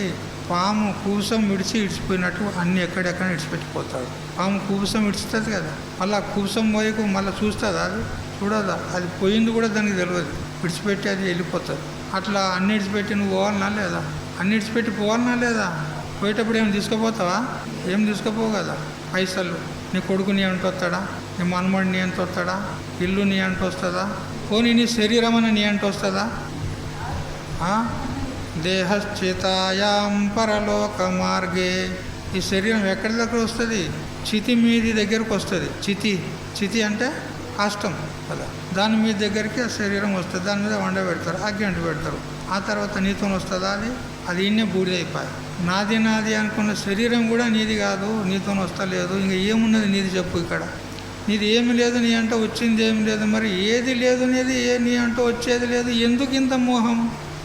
S1: పాము కూసం ఇడిచిపోయినట్టు అన్ని ఎక్కడెక్కడ ఇడిచిపెట్టిపోతాడు. పాము కూసం ఇడుస్తుంది కదా, మళ్ళీ కూసం పోయకు మళ్ళీ చూస్తుందా? అది చూడదా, అది పోయింది కూడా దానికి తెలియదు, విడిచిపెట్టి అది వెళ్ళిపోతుంది. అట్లా అన్ని ఇడిచిపెట్టి నువ్వు పోవాలన్నా లేదా? అన్ని ఇడిచిపెట్టి పోవాలన్నా లేదా? పోయేటప్పుడు ఏం తీసుకుపోతావా? ఏం తీసుకుపోవు కదా. పైసలు నీ కొడుకు నీ అంటూ వస్తాడా? నీ మనమడు నీ అంటూ వస్తాడా? ఇల్లు నీ అంటూ వస్తుందా? పోనీ నీ శరీరం అని నీ అంటూ వస్తుందా? దేహశ్చితాయాం పరలోక మార్గే. ఈ శరీరం ఎక్కడి దగ్గర వస్తుంది? చితి మీది దగ్గరకు వస్తుంది. చితి అంటే కాష్టం కదా, దాని మీద దగ్గరికి ఆ శరీరం వస్తుంది. దాని మీద వండ పెడతారు, అగ్గి అంటు పెడతారు. ఆ తర్వాత నీతో వస్తుందా? అది ఇన్నే బూడిదైపోయి. నాది అనుకున్న శరీరం కూడా నీది కాదు, నీతో వస్తలేదు. ఇంకా ఏమున్నది నీది చెప్పు. ఇక్కడ నీది ఏమి లేదు, నీ అంటూ వచ్చింది ఏమి లేదు. మరి ఏది లేదు నీది, నీ అంటూ వచ్చేది లేదు. ఎందుకు ఇంత మోహం?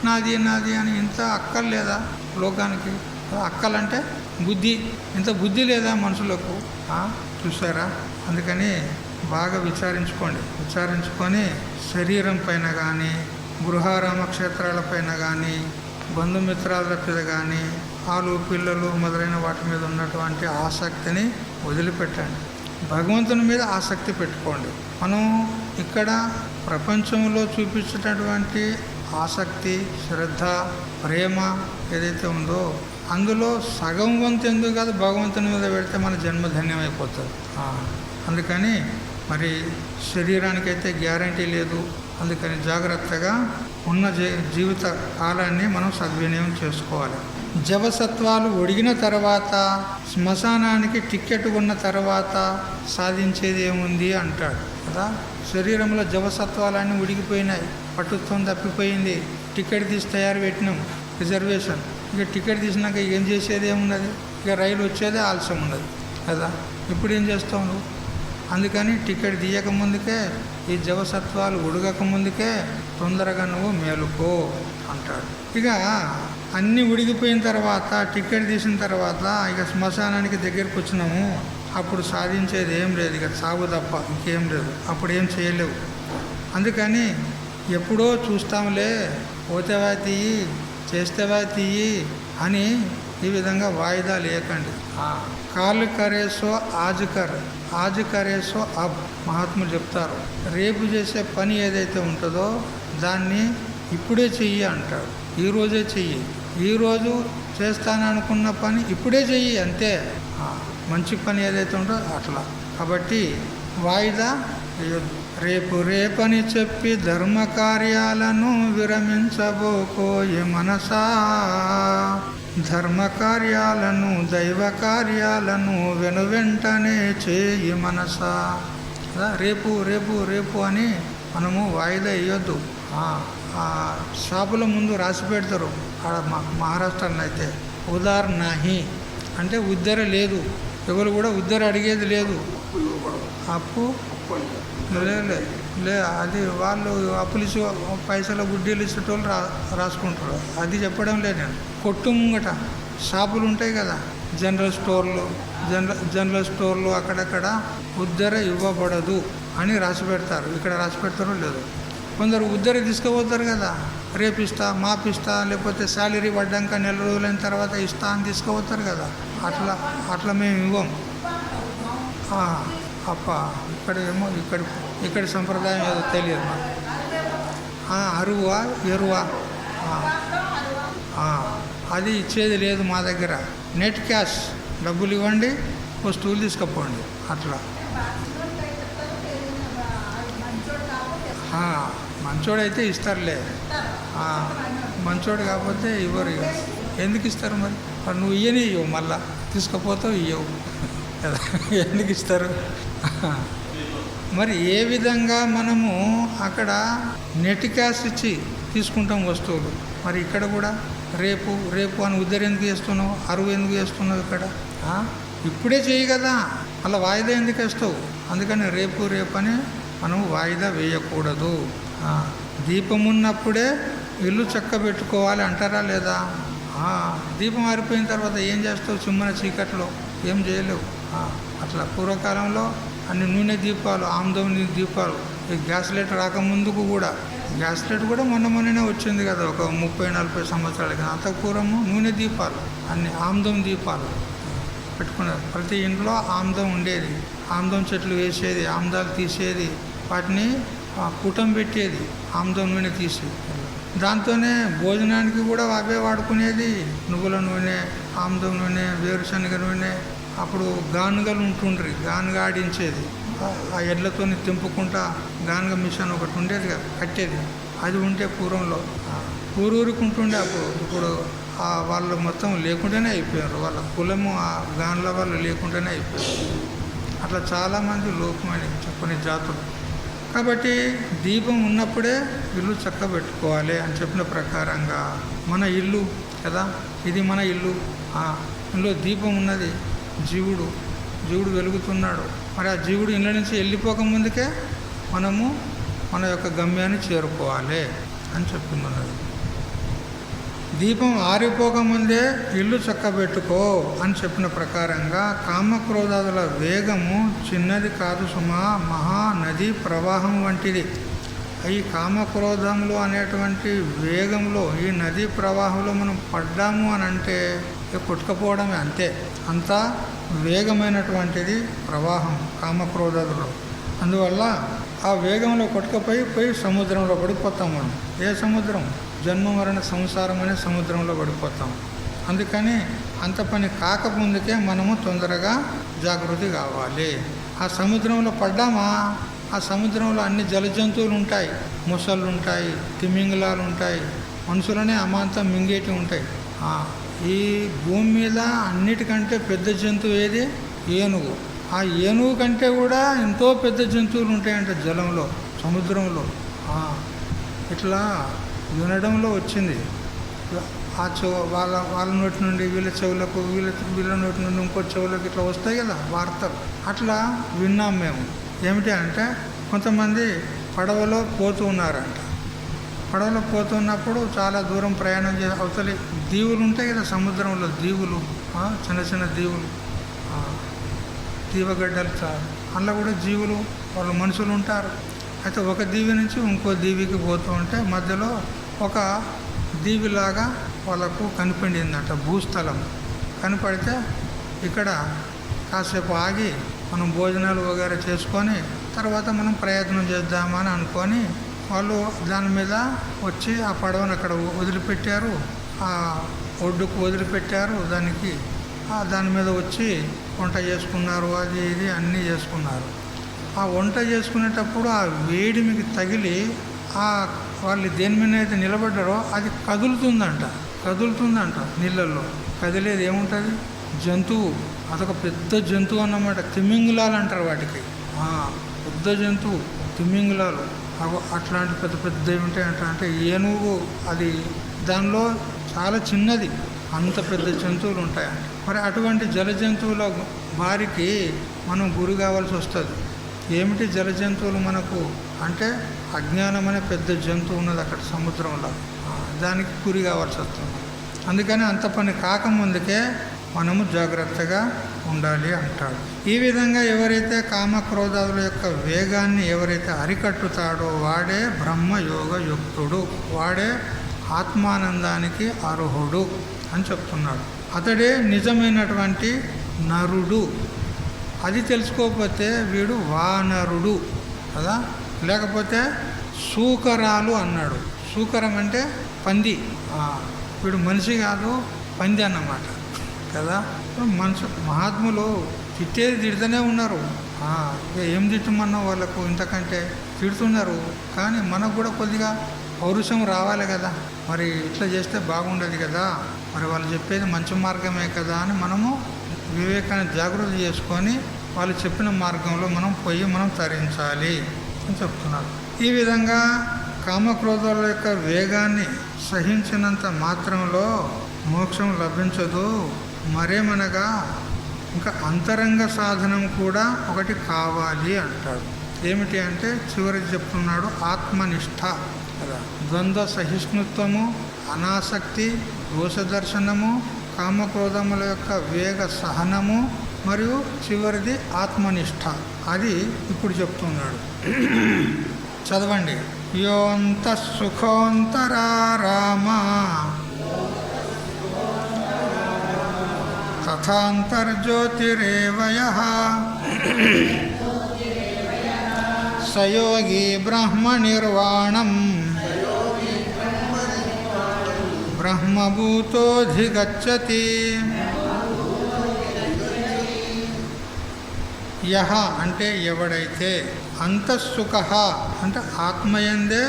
S1: నాది అని ఇంత అక్కలు లేదా లోకానికి? అక్కలంటే బుద్ధి. ఇంత బుద్ధి లేదా మనుషులకు? చూసారా, అందుకని బాగా విచారించుకొని శరీరం పైన కానీ, గృహారామ క్షేత్రాల పైన కానీ, బంధుమిత్రాల మీద కానీ ఆలు పిల్లలు మొదలైన వాటి మీద ఉన్నటువంటి ఆసక్తిని వదిలిపెట్టండి. భగవంతుని మీద ఆసక్తి పెట్టుకోండి. మనం ఇక్కడ ప్రపంచంలో చూపించేటటువంటి ఆసక్తి, శ్రద్ధ, ప్రేమ ఏదైతే ఉందో అందులో సగం వంతు ఎందుకు కాదు భగవంతుని మీద పెడితే మన జన్మ ధన్యమైపోతుంది. అందుకని మరి శరీరానికైతే గ్యారంటీ లేదు. అందుకని జాగ్రత్తగా ఉన్న జీవిత కాలాన్ని మనం సద్వినియోగం చేసుకోవాలి. జవసత్వాలు ఒడిగిన తర్వాత శ్మశానానికి టిక్కెట్ ఉన్న తర్వాత సాధించేది ఏముంది అంటాడు కదా. శరీరంలో జవసత్వాలన్నీ ఉడికిపోయినాయి, పట్టుత్వం తప్పిపోయింది. టికెట్ తీసి తయారు పెట్టినాం, రిజర్వేషన్. ఇక టికెట్ తీసినాక ఏం చేసేది ఏమున్నది? ఇక రైలు వచ్చేదే ఆలస్యం ఉన్నది కదా. ఇప్పుడు ఏం చేస్తావు నువ్వు? అందుకని టికెట్ తీయక ముందుకే, ఈ జవసత్వాలు ఉడగక ముందుకే తొందరగా నువ్వు మేలుకో అంటాడు. ఇక అన్నీ ఉడికిపోయిన తర్వాత, టికెట్ తీసిన తర్వాత ఇక శ్మశానానికి దగ్గరికి వచ్చినాము. అప్పుడు సాధించేది ఏం లేదు, ఇక సాగు తప్ప ఇంకేం లేదు. అప్పుడు ఏం చేయలేవు. అందుకని ఎప్పుడో చూస్తాంలే, పోతేవా తీయి, చేస్తేవా తీయి అని ఈ విధంగా వాయిదా లేకండి. కాల్ కరేసో ఆజ్ కరేసో అబ్ మహాత్ములు చెప్తారు. రేపు చేసే పని ఏదైతే ఉంటుందో దాన్ని ఇప్పుడే చెయ్యి అంటాడు. ఈరోజే చెయ్యి. ఈరోజు చేస్తాననుకున్న పని ఇప్పుడే చెయ్యి, అంతే. మంచి పని ఏదైతే ఉంటుందో అట్లా. కాబట్టి వాయిదా వేయొద్దు. రేపని చెప్పి ధర్మ కార్యాలను విరమించబోకోయి మనసా, ధర్మ కార్యాలను దైవ కార్యాలను వెనువెంటనే చేయి మనసా. రేపు రేపు రేపు అని మనము వాయిదా వేయొద్దు. షాపుల ముందు రాసి పెడతారు ఆడ మహారాష్ట్రలో అయితే, ఉదార్ నాహి అంటే ఉద్దర లేదు. ఎవరు కూడా ఉద్దర అడిగేది లేదు. అప్పు లే అది వాళ్ళు అప్పులు ఇచ్చి పైసలు గుడ్డీలు ఇచ్చేటోళ్ళు రాసుకుంటారు. అది చెప్పడం లేదు నేను. కొట్టు ముంగట షాపులు ఉంటాయి కదా, జనరల్ స్టోర్లు అక్కడక్కడ ఉద్దర ఇవ్వబడదు అని రాసి పెడతారు. ఇక్కడ రాసి పెడతారో లేదు. కొందరు ఉద్దర తీసుకుపోతారు కదా, రేపు ఇస్తా, మాపిస్తా, లేకపోతే శాలరీ పడ్డాక నెల రోజులైన తర్వాత ఇస్తా అని తీసుకుపోతారు కదా. అట్లా మేము ఇవ్వం. అప్ప ఇక్కడ ఏమో ఇక్కడ సంప్రదాయం ఏదో తెలియదు మాకు. అరువా ఎరువా అది ఇచ్చేది లేదు మా దగ్గర. నెట్ క్యాష్, డబ్బులు ఇవ్వండి, వస్తువులు తీసుకుపోండి అట్లా. మంచోడైతే ఇస్తారులే, మంచోడు కాకపోతే ఇవ్వరు. ఇక ఎందుకు ఇస్తారు మరి? నువ్వు ఇయ్యని ఇవ్వవు, మళ్ళా తీసుకుపోతావు ఇవ్వవు కదా, ఎందుకు ఇస్తారు? మరి ఏ విధంగా మనము అక్కడ నెట్ క్యాష్ ఇచ్చి తీసుకుంటాం వస్తువులు, మరి ఇక్కడ కూడా రేపు రేపు అని ఉద్దరు ఎందుకు చేస్తున్నావు, అరువు ఎందుకు చేస్తున్నావు? ఇక్కడ ఇప్పుడే చేయి కదా, అలా వాయిదా ఎందుకు వేస్తావు? అందుకని రేపు రేపు అని మనం వాయిదా వేయకూడదు. దీపం ఉన్నప్పుడే ఇల్లు చక్కబెట్టుకోవాలి అంటారా లేదా? దీపం ఆరిపోయిన తర్వాత ఏం చేస్తావు? చిమ్మన చీకట్లో ఏం చేయలేవు. అట్లా పూర్వకాలంలో అన్ని నూనె దీపాలు, ఆమ్దం దీపాలు, ఈ గ్యాస్ లైట్ రాకముందుకు కూడా, గ్యాస్ లైట్ కూడా మొన్ననే వచ్చింది కదా, ఒక 30-40 సంవత్సరాల కింద. అంత పూర్వము నూనె దీపాలు, అన్ని ఆమ్దం దీపాలు పెట్టుకున్నారు. ప్రతి ఇంట్లో ఆమ్దం ఉండేది, ఆమ్దం చెట్లు వేసేది, ఆమ్దాలు తీసేది, వాటిని కూటం పెట్టేది ఆమ్దం నూనె తీసి. దాంతోనే భోజనానికి కూడా అవే వాడుకునేది. నువ్వుల నూనె, ఆమ్దం నూనె, వేరుశనగ నూనె. అప్పుడు గానుగలు ఉంటుండ్రి, గానుగ ఆడించేది. ఆ ఎడ్లతో తెంపుకుంటా గానుగ మిషన్ ఒకటి ఉండేది కదా, కట్టేది. అది ఉంటే పూర్వంలో ఊరూరికి ఉంటుండే. ఇప్పుడు వాళ్ళు మొత్తం లేకుండానే అయిపోయారు. వాళ్ళ కులము ఆ గానుల వాళ్ళు లేకుండానే అయిపోయారు. అట్లా చాలామంది లోకమని కొన్ని జాతులు. కాబట్టి దీపం ఉన్నప్పుడే ఇల్లు చక్కబెట్టుకోవాలి అని చెప్పిన ప్రకారంగా మన ఇల్లు కదా, ఇది మన ఇల్లు. ఇందులో దీపం ఉన్నది. జీవుడు వెలుగుతున్నాడు. మరి ఆ జీవుడు ఇళ్ళ నుంచి వెళ్ళిపోక ముందుకే మనము మన యొక్క గమ్యాన్ని చేరుకోవాలి అని చెప్తున్నది. దీపం ఆరిపోకముందే ఇల్లు చక్కబెట్టుకో అని చెప్పిన ప్రకారంగా కామక్రోధాదుల వేగము చిన్నది కాదు సుమా, మహానది ప్రవాహం వంటిది. ఈ కామక్రోధములు అనేటువంటి వేగంలో ఈ నదీ ప్రవాహంలో మనం పడ్డాము అని అంటే కొట్టుకపోవడమే, అంతే. అంతా వేగమైనటువంటిది ప్రవాహం కామక్రోధాదులో. అందువల్ల ఆ వేగంలో కొట్టుకుపోయి సముద్రంలో పడిపోతాం మనం. ఏ సముద్రం? జన్మ మరణ సంసారం అనే సముద్రంలో పడిపోతాం. అందుకని అంత పని కాకముందుకే మనము తొందరగా జాగృతి కావాలి. ఆ సముద్రంలో పడ్డామా, ఆ సముద్రంలో అన్ని జలజంతువులు ఉంటాయి, మొసళ్ళు ఉంటాయి, తిమింగలాలు ఉంటాయి, మనుషులనే అమాంతం మింగేటి ఉంటాయి. ఈ భూమి మీద అన్నిటికంటే పెద్ద జంతువు ఏది? ఏనుగు. ఆ ఏనుగు కంటే కూడా ఎంతో పెద్ద జంతువులు ఉంటాయంట జలంలో, సముద్రంలో. ఇట్లా వినడంలో వచ్చింది. ఆ వాళ్ళ నోటి నుండి వీళ్ళ చెవులకు, వీళ్ళ నోటి నుండి ఇంకో చెవులకు ఇట్లా వస్తాయి కదా వార్తలు. అట్లా విన్నాం మేము. ఏమిటి అంటే కొంతమంది పడవలో పోతూ ఉన్నారంట. పడవలో పోతున్నప్పుడు చాలా దూరం ప్రయాణం చేసి అవతలి దీవులు ఉంటాయి కదా సముద్రంలో, దీవులు, చిన్న చిన్న దీవులు, దీవగడ్డలు చాలు. అందులో కూడా జీవులు, వాళ్ళు మనుషులు ఉంటారు. అయితే ఒక దీవి నుంచి ఇంకో దీవికి పోతూ ఉంటే మధ్యలో ఒక దీవిలాగా వాళ్ళకు కనిపించిందంట భూస్థలం. కనపడితే ఇక్కడ కాసేపు ఆగి మనం భోజనాలు వగేరా చేసుకొని తర్వాత మనం ప్రయత్నం చేద్దామని అనుకొని వాళ్ళు దాని మీద వచ్చి ఆ పడవను అక్కడ వదిలిపెట్టారు, ఆ ఒడ్డుకు వదిలిపెట్టారు. దాని మీద వచ్చి వంట చేసుకున్నారు, అది ఇది అన్నీ చేసుకున్నారు. ఆ వంట చేసుకునేటప్పుడు ఆ వేడిమికి తగిలి వాళ్ళు దేని మీద అయితే నిలబడ్డారో అది కదులుతుందంట నీళ్ళల్లో. కదిలేది ఏముంటుంది? జంతువు. అదొక పెద్ద జంతువు అన్నమాట. తిమింగలాలు అంటారు వాటికి. పెద్ద జంతువు తిమింగలాలు. అట్లాంటి పెద్ద పెద్దవి ఉంటాయంట. అంటే ఏనుగు అది దానిలో చాలా చిన్నది, అంత పెద్ద జంతువులు ఉంటాయంట. మరి అటువంటి జల జంతువుల వారికి మనం గురి కావాల్సి వస్తుంది. ఏమిటి జల జంతువులు మనకు అంటే అజ్ఞానం అనే పెద్ద జంతువు ఉన్నది అక్కడ సముద్రంలో, దానికి గురి కావాల్సి వస్తుంది. అందుకని అంత పని కాకముందుకే మనము జాగ్రత్తగా ఉండాలి అంటాడు. ఈ విధంగా ఎవరైతే కామక్రోధాదుల యొక్క వేగాన్ని ఎవరైతే అరికట్టుతాడో వాడే బ్రహ్మయోగ యుక్తుడు, వాడే ఆత్మానందానికి అర్హుడు అని చెప్తున్నాడు. అతడే నిజమైనటువంటి నరుడు. అది తెలుసుకోకపోతే వీడు వానరుడు కదా. లేకపోతే సూకరాలు అన్నాడు. సూకరం అంటే పంది. వీడు మనిషి కాదు, పంది అన్నమాట కదా. మహాత్ములు తిడుతూనే ఉన్నారు. ఏం తిట్టమన్నా వాళ్ళకు ఇంతకంటే తిడుతున్నారు. కానీ మనకు కూడా కొద్దిగా పౌరుషం రావాలి కదా. మరి ఇట్లా చేస్తే బాగుండదు కదా, మరి వాళ్ళు చెప్పేది మంచి మార్గమే కదా అని మనము వివేకాన్ని జాగృతి చేసుకొని వాళ్ళు చెప్పిన మార్గంలో మనం తరించాలి అని చెప్తున్నారు. ఈ విధంగా కామక్రోధాల యొక్క వేగాన్ని సహించినంత మాత్రంలో మోక్షం లభించదు. మరేమనగా ఇంకా అంతరంగ సాధనం కూడా ఒకటి కావాలి అంటాడు. ఏమిటి అంటే చివరికి చెప్తున్నాడు ఆత్మనిష్ట కదా. ద్వంద్వ సహిష్ణుత్వము, అనాసక్తి, దోషదర్శనము, కామక్రోధముల యొక్క వేగ సహనము, మరియు చివరిది ఆత్మనిష్ట. అది ఇప్పుడు చెప్తున్నాడు. చదవండి. యోంత సుఖోంతరారామ తథాంతర్జ్యోతిరేవయః సయోగి బ్రహ్మనిర్వాణం బ్రహ్మభూతోధిగచ్చతి. యహ అంటే ఎవడైతే, అంతఃసుఖ అంటే ఆత్మయందే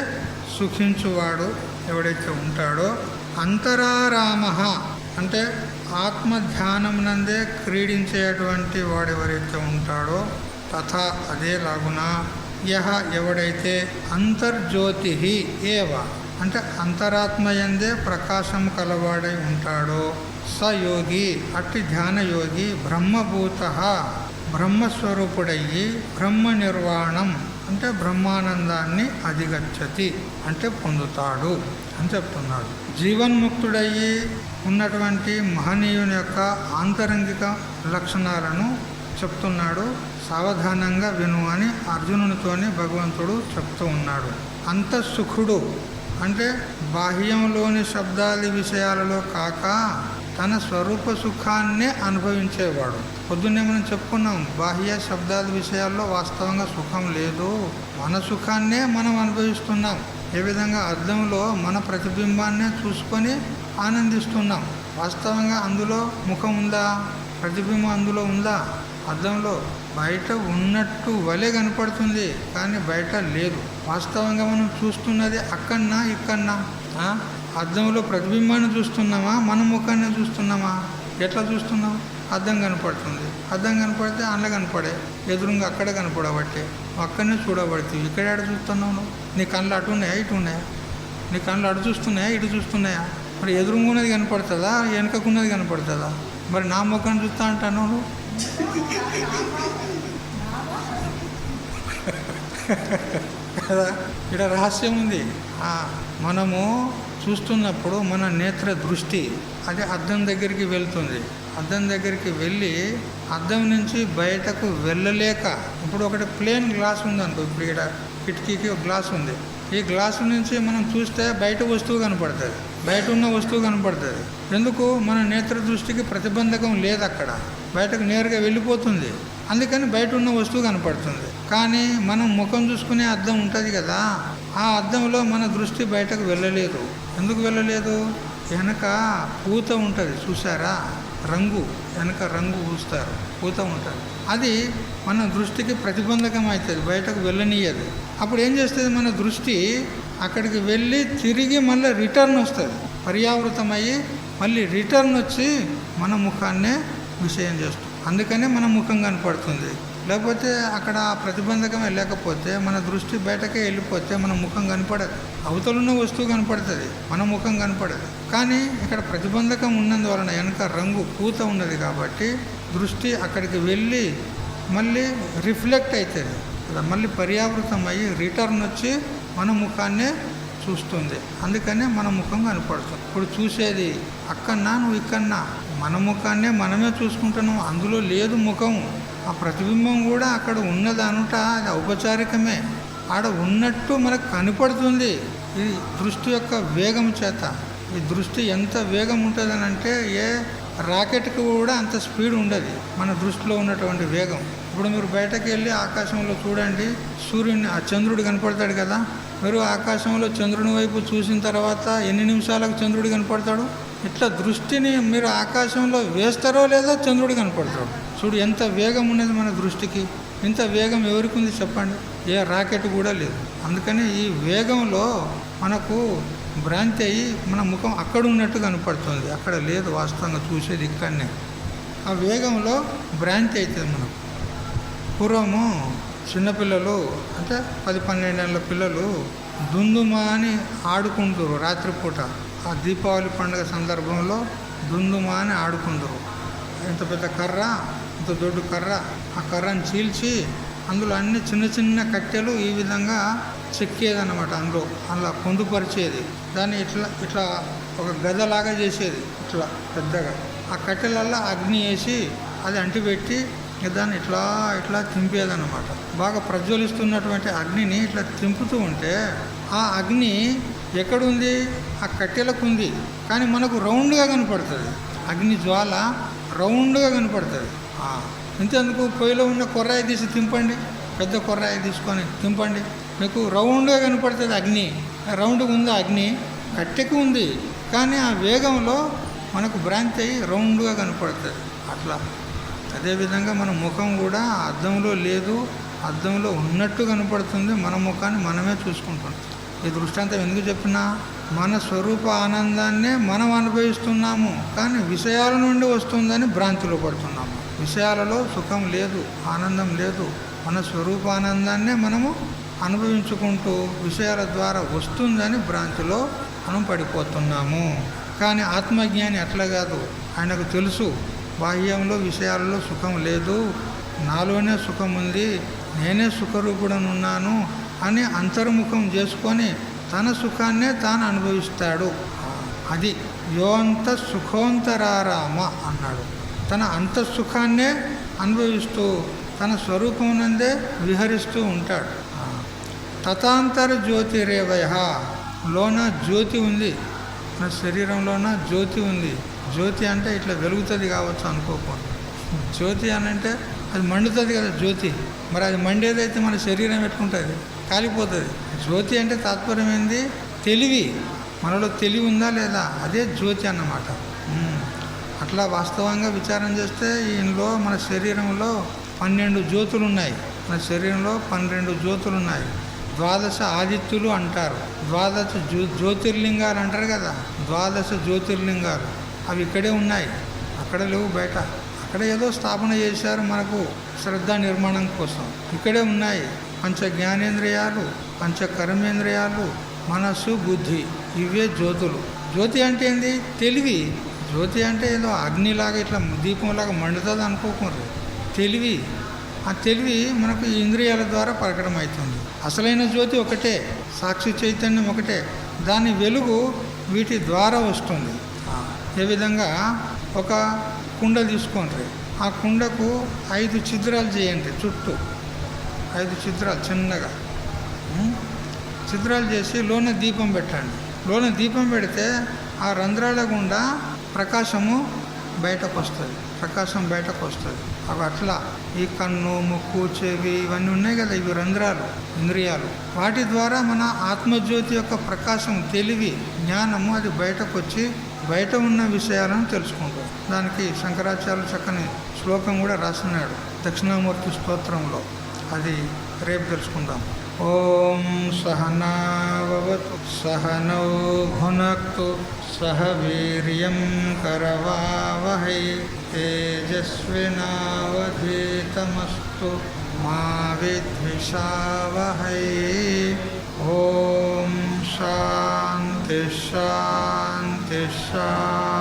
S1: సుఖించువాడు ఎవడైతే ఉంటాడో, అంతరారామ అంటే ఆత్మధ్యానమునందే క్రీడించేటువంటి వాడెవరైతే ఉంటాడో, తథా అదేలాగున యహ ఎవడైతే అంతర్జ్యోతి ఏవ అంటే అంతరాత్మయందే ప్రకాశం కలవాడై ఉంటాడో, స యోగి అట్టి ధ్యానయోగి బ్రహ్మభూత బ్రహ్మస్వరూపుడయ్యి బ్రహ్మ నిర్వాణం అంటే బ్రహ్మానందాన్ని అధిగచ్చతి అంటే పొందుతాడు అని చెప్తున్నాడు. జీవన్ముక్తుడయ్యి ఉన్నటువంటి మహనీయుని యొక్క ఆంతరంగిక లక్షణాలను చెప్తున్నాడు. సావధానంగా విను అని అర్జునునితోని భగవంతుడు చెప్తూ ఉన్నాడు. అంతఃసుఖుడు అంటే బాహ్యంలోని శబ్దాది విషయాలలో కాక తన స్వరూప సుఖాన్నే అనుభవించేవాడు. పొద్దున్నే మనం చెప్పుకున్నాం, బాహ్య శబ్దాది విషయాల్లో వాస్తవంగా సుఖం లేదు, మన సుఖాన్నే మనం అనుభవిస్తున్నాం. ఏ విధంగా అద్దంలో మన ప్రతిబింబాన్నే చూసుకొని ఆనందిస్తున్నాం. వాస్తవంగా అందులో ముఖం ఉందా? ప్రతిబింబం అందులో ఉందా? అద్దంలో బయట ఉన్నట్టు వలె కనపడుతుంది, కానీ బయట లేదు. వాస్తవంగా మనం చూస్తున్నది అక్కడన్నా ఇక్కడన్నా? అద్దంలో ప్రతిబింబాన్ని చూస్తున్నామా, మన ముఖాన్ని చూస్తున్నామా? ఎట్లా చూస్తున్నాం? అద్దం కనపడుతుంది, అద్దం కనపడితే అందులో కనపడే, ఎదురుగా అక్కడ కనపడబట్టే అక్కడనే చూడబడుతుంది. ఇక్కడ ఎక్కడ చూస్తున్నావు నువ్వు? నీ కళ్ళు అటు ఉన్నాయా ఇటు ఉన్నాయా? నీ కళ్ళు అటు చూస్తున్నాయా ఇటు చూస్తున్నాయా? మరి ఎదురుగున్నది కనపడుతుందా, వెనుకకున్నది కనపడుతుందా? మరి నా ముఖాన్ని చూస్తా అంటాను నువ్వు. కదా, ఇక్కడ రహస్యం ఉంది. మనము చూస్తున్నప్పుడు మన నేత్ర దృష్టి అది అద్దం దగ్గరికి వెళ్తుంది. అద్దం దగ్గరికి వెళ్ళి అద్దం నుంచి బయటకు వెళ్ళలేక, ఇప్పుడు ఒకటి ప్లేన్ గ్లాస్ ఉందనుకో, ఇప్పుడు ఇక్కడ కిటికీకి ఒక గ్లాస్ ఉంది. ఈ గ్లాసు నుంచి మనం చూస్తే బయట వస్తువు కనపడుతుంది, బయట ఉన్న వస్తువు కనపడుతుంది. ఎందుకు? మన నేత్ర దృష్టికి ప్రతిబంధకం లేదు, అక్కడ బయటకు నేరుగా వెళ్ళిపోతుంది. అందుకని బయట ఉన్న వస్తువు కనపడుతుంది. కానీ మనం ముఖం చూసుకునే అద్దం ఉంటుంది కదా, ఆ అద్దంలో మన దృష్టి బయటకు వెళ్ళలేదు. ఎందుకు వెళ్ళలేదు? వెనక పూత ఉంటుంది, చూసారా? రంగు, వెనక రంగు పూస్తారు, పూత ఉంటుంది. అది మన దృష్టికి ప్రతిబంధకం అవుతుంది, బయటకు వెళ్ళనీయదు. అప్పుడు ఏం చేస్తుంది? మన దృష్టి అక్కడికి వెళ్ళి తిరిగి మళ్ళీ రిటర్న్ వస్తుంది, పర్యావృతమయ్యి మళ్ళీ రిటర్న్ వచ్చి మన ముఖాన్నే విషయం చేస్తుంది. అందుకనే మన ముఖం కనపడుతుంది. లేకపోతే అక్కడ ప్రతిబంధకమే లేకపోతే మన దృష్టి బయటకే వెళ్ళిపోతే మన ముఖం కనపడదు. అవతలున్న వస్తువు కనపడుతుంది, మన ముఖం కనపడదు. కానీ ఇక్కడ ప్రతిబంధకం ఉన్నందువలన వెనక రంగు పూత ఉన్నది కాబట్టి దృష్టి అక్కడికి వెళ్ళి మళ్ళీ రిఫ్లెక్ట్ అవుతుంది, మళ్ళీ పర్యావృతం అయ్యి రిటర్న్ వచ్చి మన ముఖాన్నే చూస్తుంది. అందుకనే మన ముఖం కనపడుతుంది. ఇప్పుడు చూసేది అక్కడన్నా నువ్వు ఇక్కడన్నా, మన ముఖాన్నే మనమే చూసుకుంటున్నాం, అందులో లేదు ముఖం. ఆ ప్రతిబింబం కూడా అక్కడ ఉన్నది అనుట అది ఔపచారికమే, ఆడ ఉన్నట్టు మనకు కనపడుతుంది. ఇది దృష్టి యొక్క వేగం చేత. ఈ దృష్టి ఎంత వేగం ఉంటుందని అంటే ఏ రాకెట్కి కూడా అంత స్పీడ్ ఉండదు మన దృష్టిలో ఉన్నటువంటి వేగం. ఇప్పుడు మీరు బయటకు వెళ్ళి ఆకాశంలో చూడండి, సూర్యుని ఆ చంద్రుడు కనపడతాడు కదా, మీరు ఆకాశంలో చంద్రుని వైపు చూసిన తర్వాత ఎన్ని నిమిషాలకు చంద్రుడు కనపడతాడు? ఇట్లా దృష్టిని మీరు ఆకాశంలో వేస్తారో లేదో చంద్రుడు కనపడతాడు. చూడు ఎంత వేగం ఉన్నది మన దృష్టికి. ఇంత వేగం ఎవరికి ఉంది చెప్పండి? ఏ రాకెట్ కూడా లేదు. అందుకని ఈ వేగంలో మనకు భ్రాంతి అయ్యి మన ముఖం అక్కడ ఉన్నట్టు కనపడుతుంది, అక్కడ లేదు. వాస్తవంగా చూసేది ఇక్కడనే. ఆ వేగంలో భ్రాంతి అవుతుంది మనకు. పూర్వము చిన్నపిల్లలు అంటే 10-12 ఏళ్ళ పిల్లలు దుందుమా అని ఆడుకుంటారు రాత్రిపూట. ఆ దీపావళి పండుగ సందర్భంలో దుందుమా అని ఆడుకుంటారు. ఇంత పెద్ద కర్ర, ఇంత దొడ్డు కర్ర, ఆ కర్రను చీల్చి అందులో అన్ని చిన్న చిన్న కట్టెలు ఈ విధంగా చెక్కేదన్నమాట. అందులో పొందుపరిచేది. దాన్ని ఇట్లా ఇట్లా ఒక గదలాగా చేసేది, ఇట్లా పెద్దగా. ఆ కట్టెలల్లో అగ్ని వేసి అది అంటిపెట్టి దాన్ని ఇట్లా ఇట్లా తింపేదన్నమాట. బాగా ప్రజ్వలిస్తున్నటువంటి అగ్నిని ఇట్లా తింపుతూ ఉంటే ఆ అగ్ని ఎక్కడుంది? ఆ కట్టెలకు ఉంది, కానీ మనకు రౌండ్గా కనపడుతుంది. అగ్ని జ్వాల రౌండ్గా కనపడుతుంది. ఇంతెందుకు? పొయ్యిలో ఉన్న కొర్రాయి తీసి తింపండి, పెద్ద కొర్రాయి తీసుకొని తింపండి, మీకు రౌండ్గా కనపడుతుంది అగ్ని. రౌండ్గా ఉంది అగ్ని, కట్టెకు ఉంది, కానీ ఆ వేగంలో మనకు భ్రాంతి అయ్యి రౌండ్గా కనపడుతుంది. అట్లా అదేవిధంగా మన ముఖం కూడా అద్దంలో లేదు, అద్దంలో ఉన్నట్టు కనపడుతుంది. మన ముఖాన్ని మనమే చూసుకుంటున్నాం. ఈ దృష్టాంతం ఎందుకు చెప్పినా, మన స్వరూప ఆనందాన్నే మనం అనుభవిస్తున్నాము, కానీ విషయాల నుండి వస్తుందని భ్రాంతిలో పడుతున్నాము. విషయాలలో సుఖం లేదు, ఆనందం లేదు. మన స్వరూపానందాన్నే మనము అనుభవించుకుంటూ విషయాల ద్వారా వస్తుందని భ్రాంతిలో మనం పడిపోతున్నాము. కానీ ఆత్మజ్ఞాని అట్లా కాదు. ఆయనకు తెలుసు బాహ్యంలో విషయాలలో సుఖం లేదు, నాలోనే సుఖం ఉంది, నేనే సుఖరూపుడనున్నాను అని అంతర్ముఖం చేసుకొని తన సుఖాన్నే తాను అనుభవిస్తాడు. అది యోంత సుఖోంతరారామ అన్నాడు. తన అంతఃసుఖాన్నే అనుభవిస్తూ తన స్వరూపమునందే విహరిస్తూ ఉంటాడు. తథాంతర జ్యోతిరేవయ, లోన జ్యోతి ఉంది, మన శరీరంలోన జ్యోతి ఉంది. జ్యోతి అంటే ఇట్లా వెలుగుతుంది కావచ్చు అనుకోకుండా. జ్యోతి అని అంటే అది మండుతుంది కదా జ్యోతి. మరి అది మండేదైతే మన శరీరం పెట్టుకుంటుంది, కాలిపోతుంది. జ్యోతి అంటే తాత్పర్యం ఏంది? తెలివి. మనలో తెలివి ఉందా లేదా, అదే జ్యోతి అన్నమాట. అట్లా వాస్తవంగా విచారం చేస్తే ఈయనలో మన శరీరంలో 12 జ్యోతులు ఉన్నాయి. మన శరీరంలో 12 జ్యోతులు ఉన్నాయి. ద్వాదశ ఆదిత్యులు అంటారు, ద్వాదశ జ్యోతిర్లింగాలు అంటారు కదా, ద్వాదశ జ్యోతిర్లింగాలు అవి ఇక్కడే ఉన్నాయి, అక్కడ లేవు బయట. అక్కడ ఏదో స్థాపన చేశారు మనకు శ్రద్ధ నిర్మాణం కోసం. ఇక్కడే ఉన్నాయి పంచ జ్ఞానేంద్రియాలు, పంచ కర్మేంద్రియాలు, మనస్సు, బుద్ధి, ఇవే జ్యోతులు. జ్యోతి అంటే ఏంది? తెలివి. జ్యోతి అంటే ఏదో అగ్నిలాగా ఇట్లా దీపంలాగా మండుతుంది అనుకోకూడదు. తెలివి. ఆ తెలివి మనకు ఈ ఇంద్రియాల ద్వారా ప్రకటన అవుతుంది. అసలైన జ్యోతి ఒకటే, సాక్షి చైతన్యం ఒకటే. దాని వెలుగు వీటి ద్వారా వస్తుంది. ఏ విధంగా ఒక కుండ తీసుకోండి, ఆ కుండకు 5 ఛిద్రాలు చేయండి, చుట్టూ 5 ఛిద్రాలు చిన్నగా ఛిద్రాలు చేసి లోన దీపం పెట్టండి. లోన దీపం పెడితే ఆ రంధ్రాల గుండా ప్రకాశము బయటకు వస్తుంది, ప్రకాశం బయటకు వస్తుంది. అవి అట్లా ఈ కన్ను, ముక్కు, చెవి ఇవన్నీ ఉన్నాయి కదా, ఇవి రంధ్రాలు, ఇంద్రియాలు. వాటి ద్వారా మన ఆత్మజ్యోతి యొక్క ప్రకాశం, తెలివి, జ్ఞానము అది బయటకు వచ్చి బయట ఉన్న విషయాలను తెలుసుకుంటాం. దానికి శంకరాచార్యులు చక్కని శ్లోకం కూడా రాసినాడు దక్షిణామూర్తి స్తోత్రంలో. అది రేపు తెలుసుకుందాం. ఓం సహనావతు సహనౌ భునక్తు సహ వీర్యం కరవావహై తేజస్వినావధీతమస్తు మా విద్విషావహై. ఓం శాంతి శాంతి శాంతి.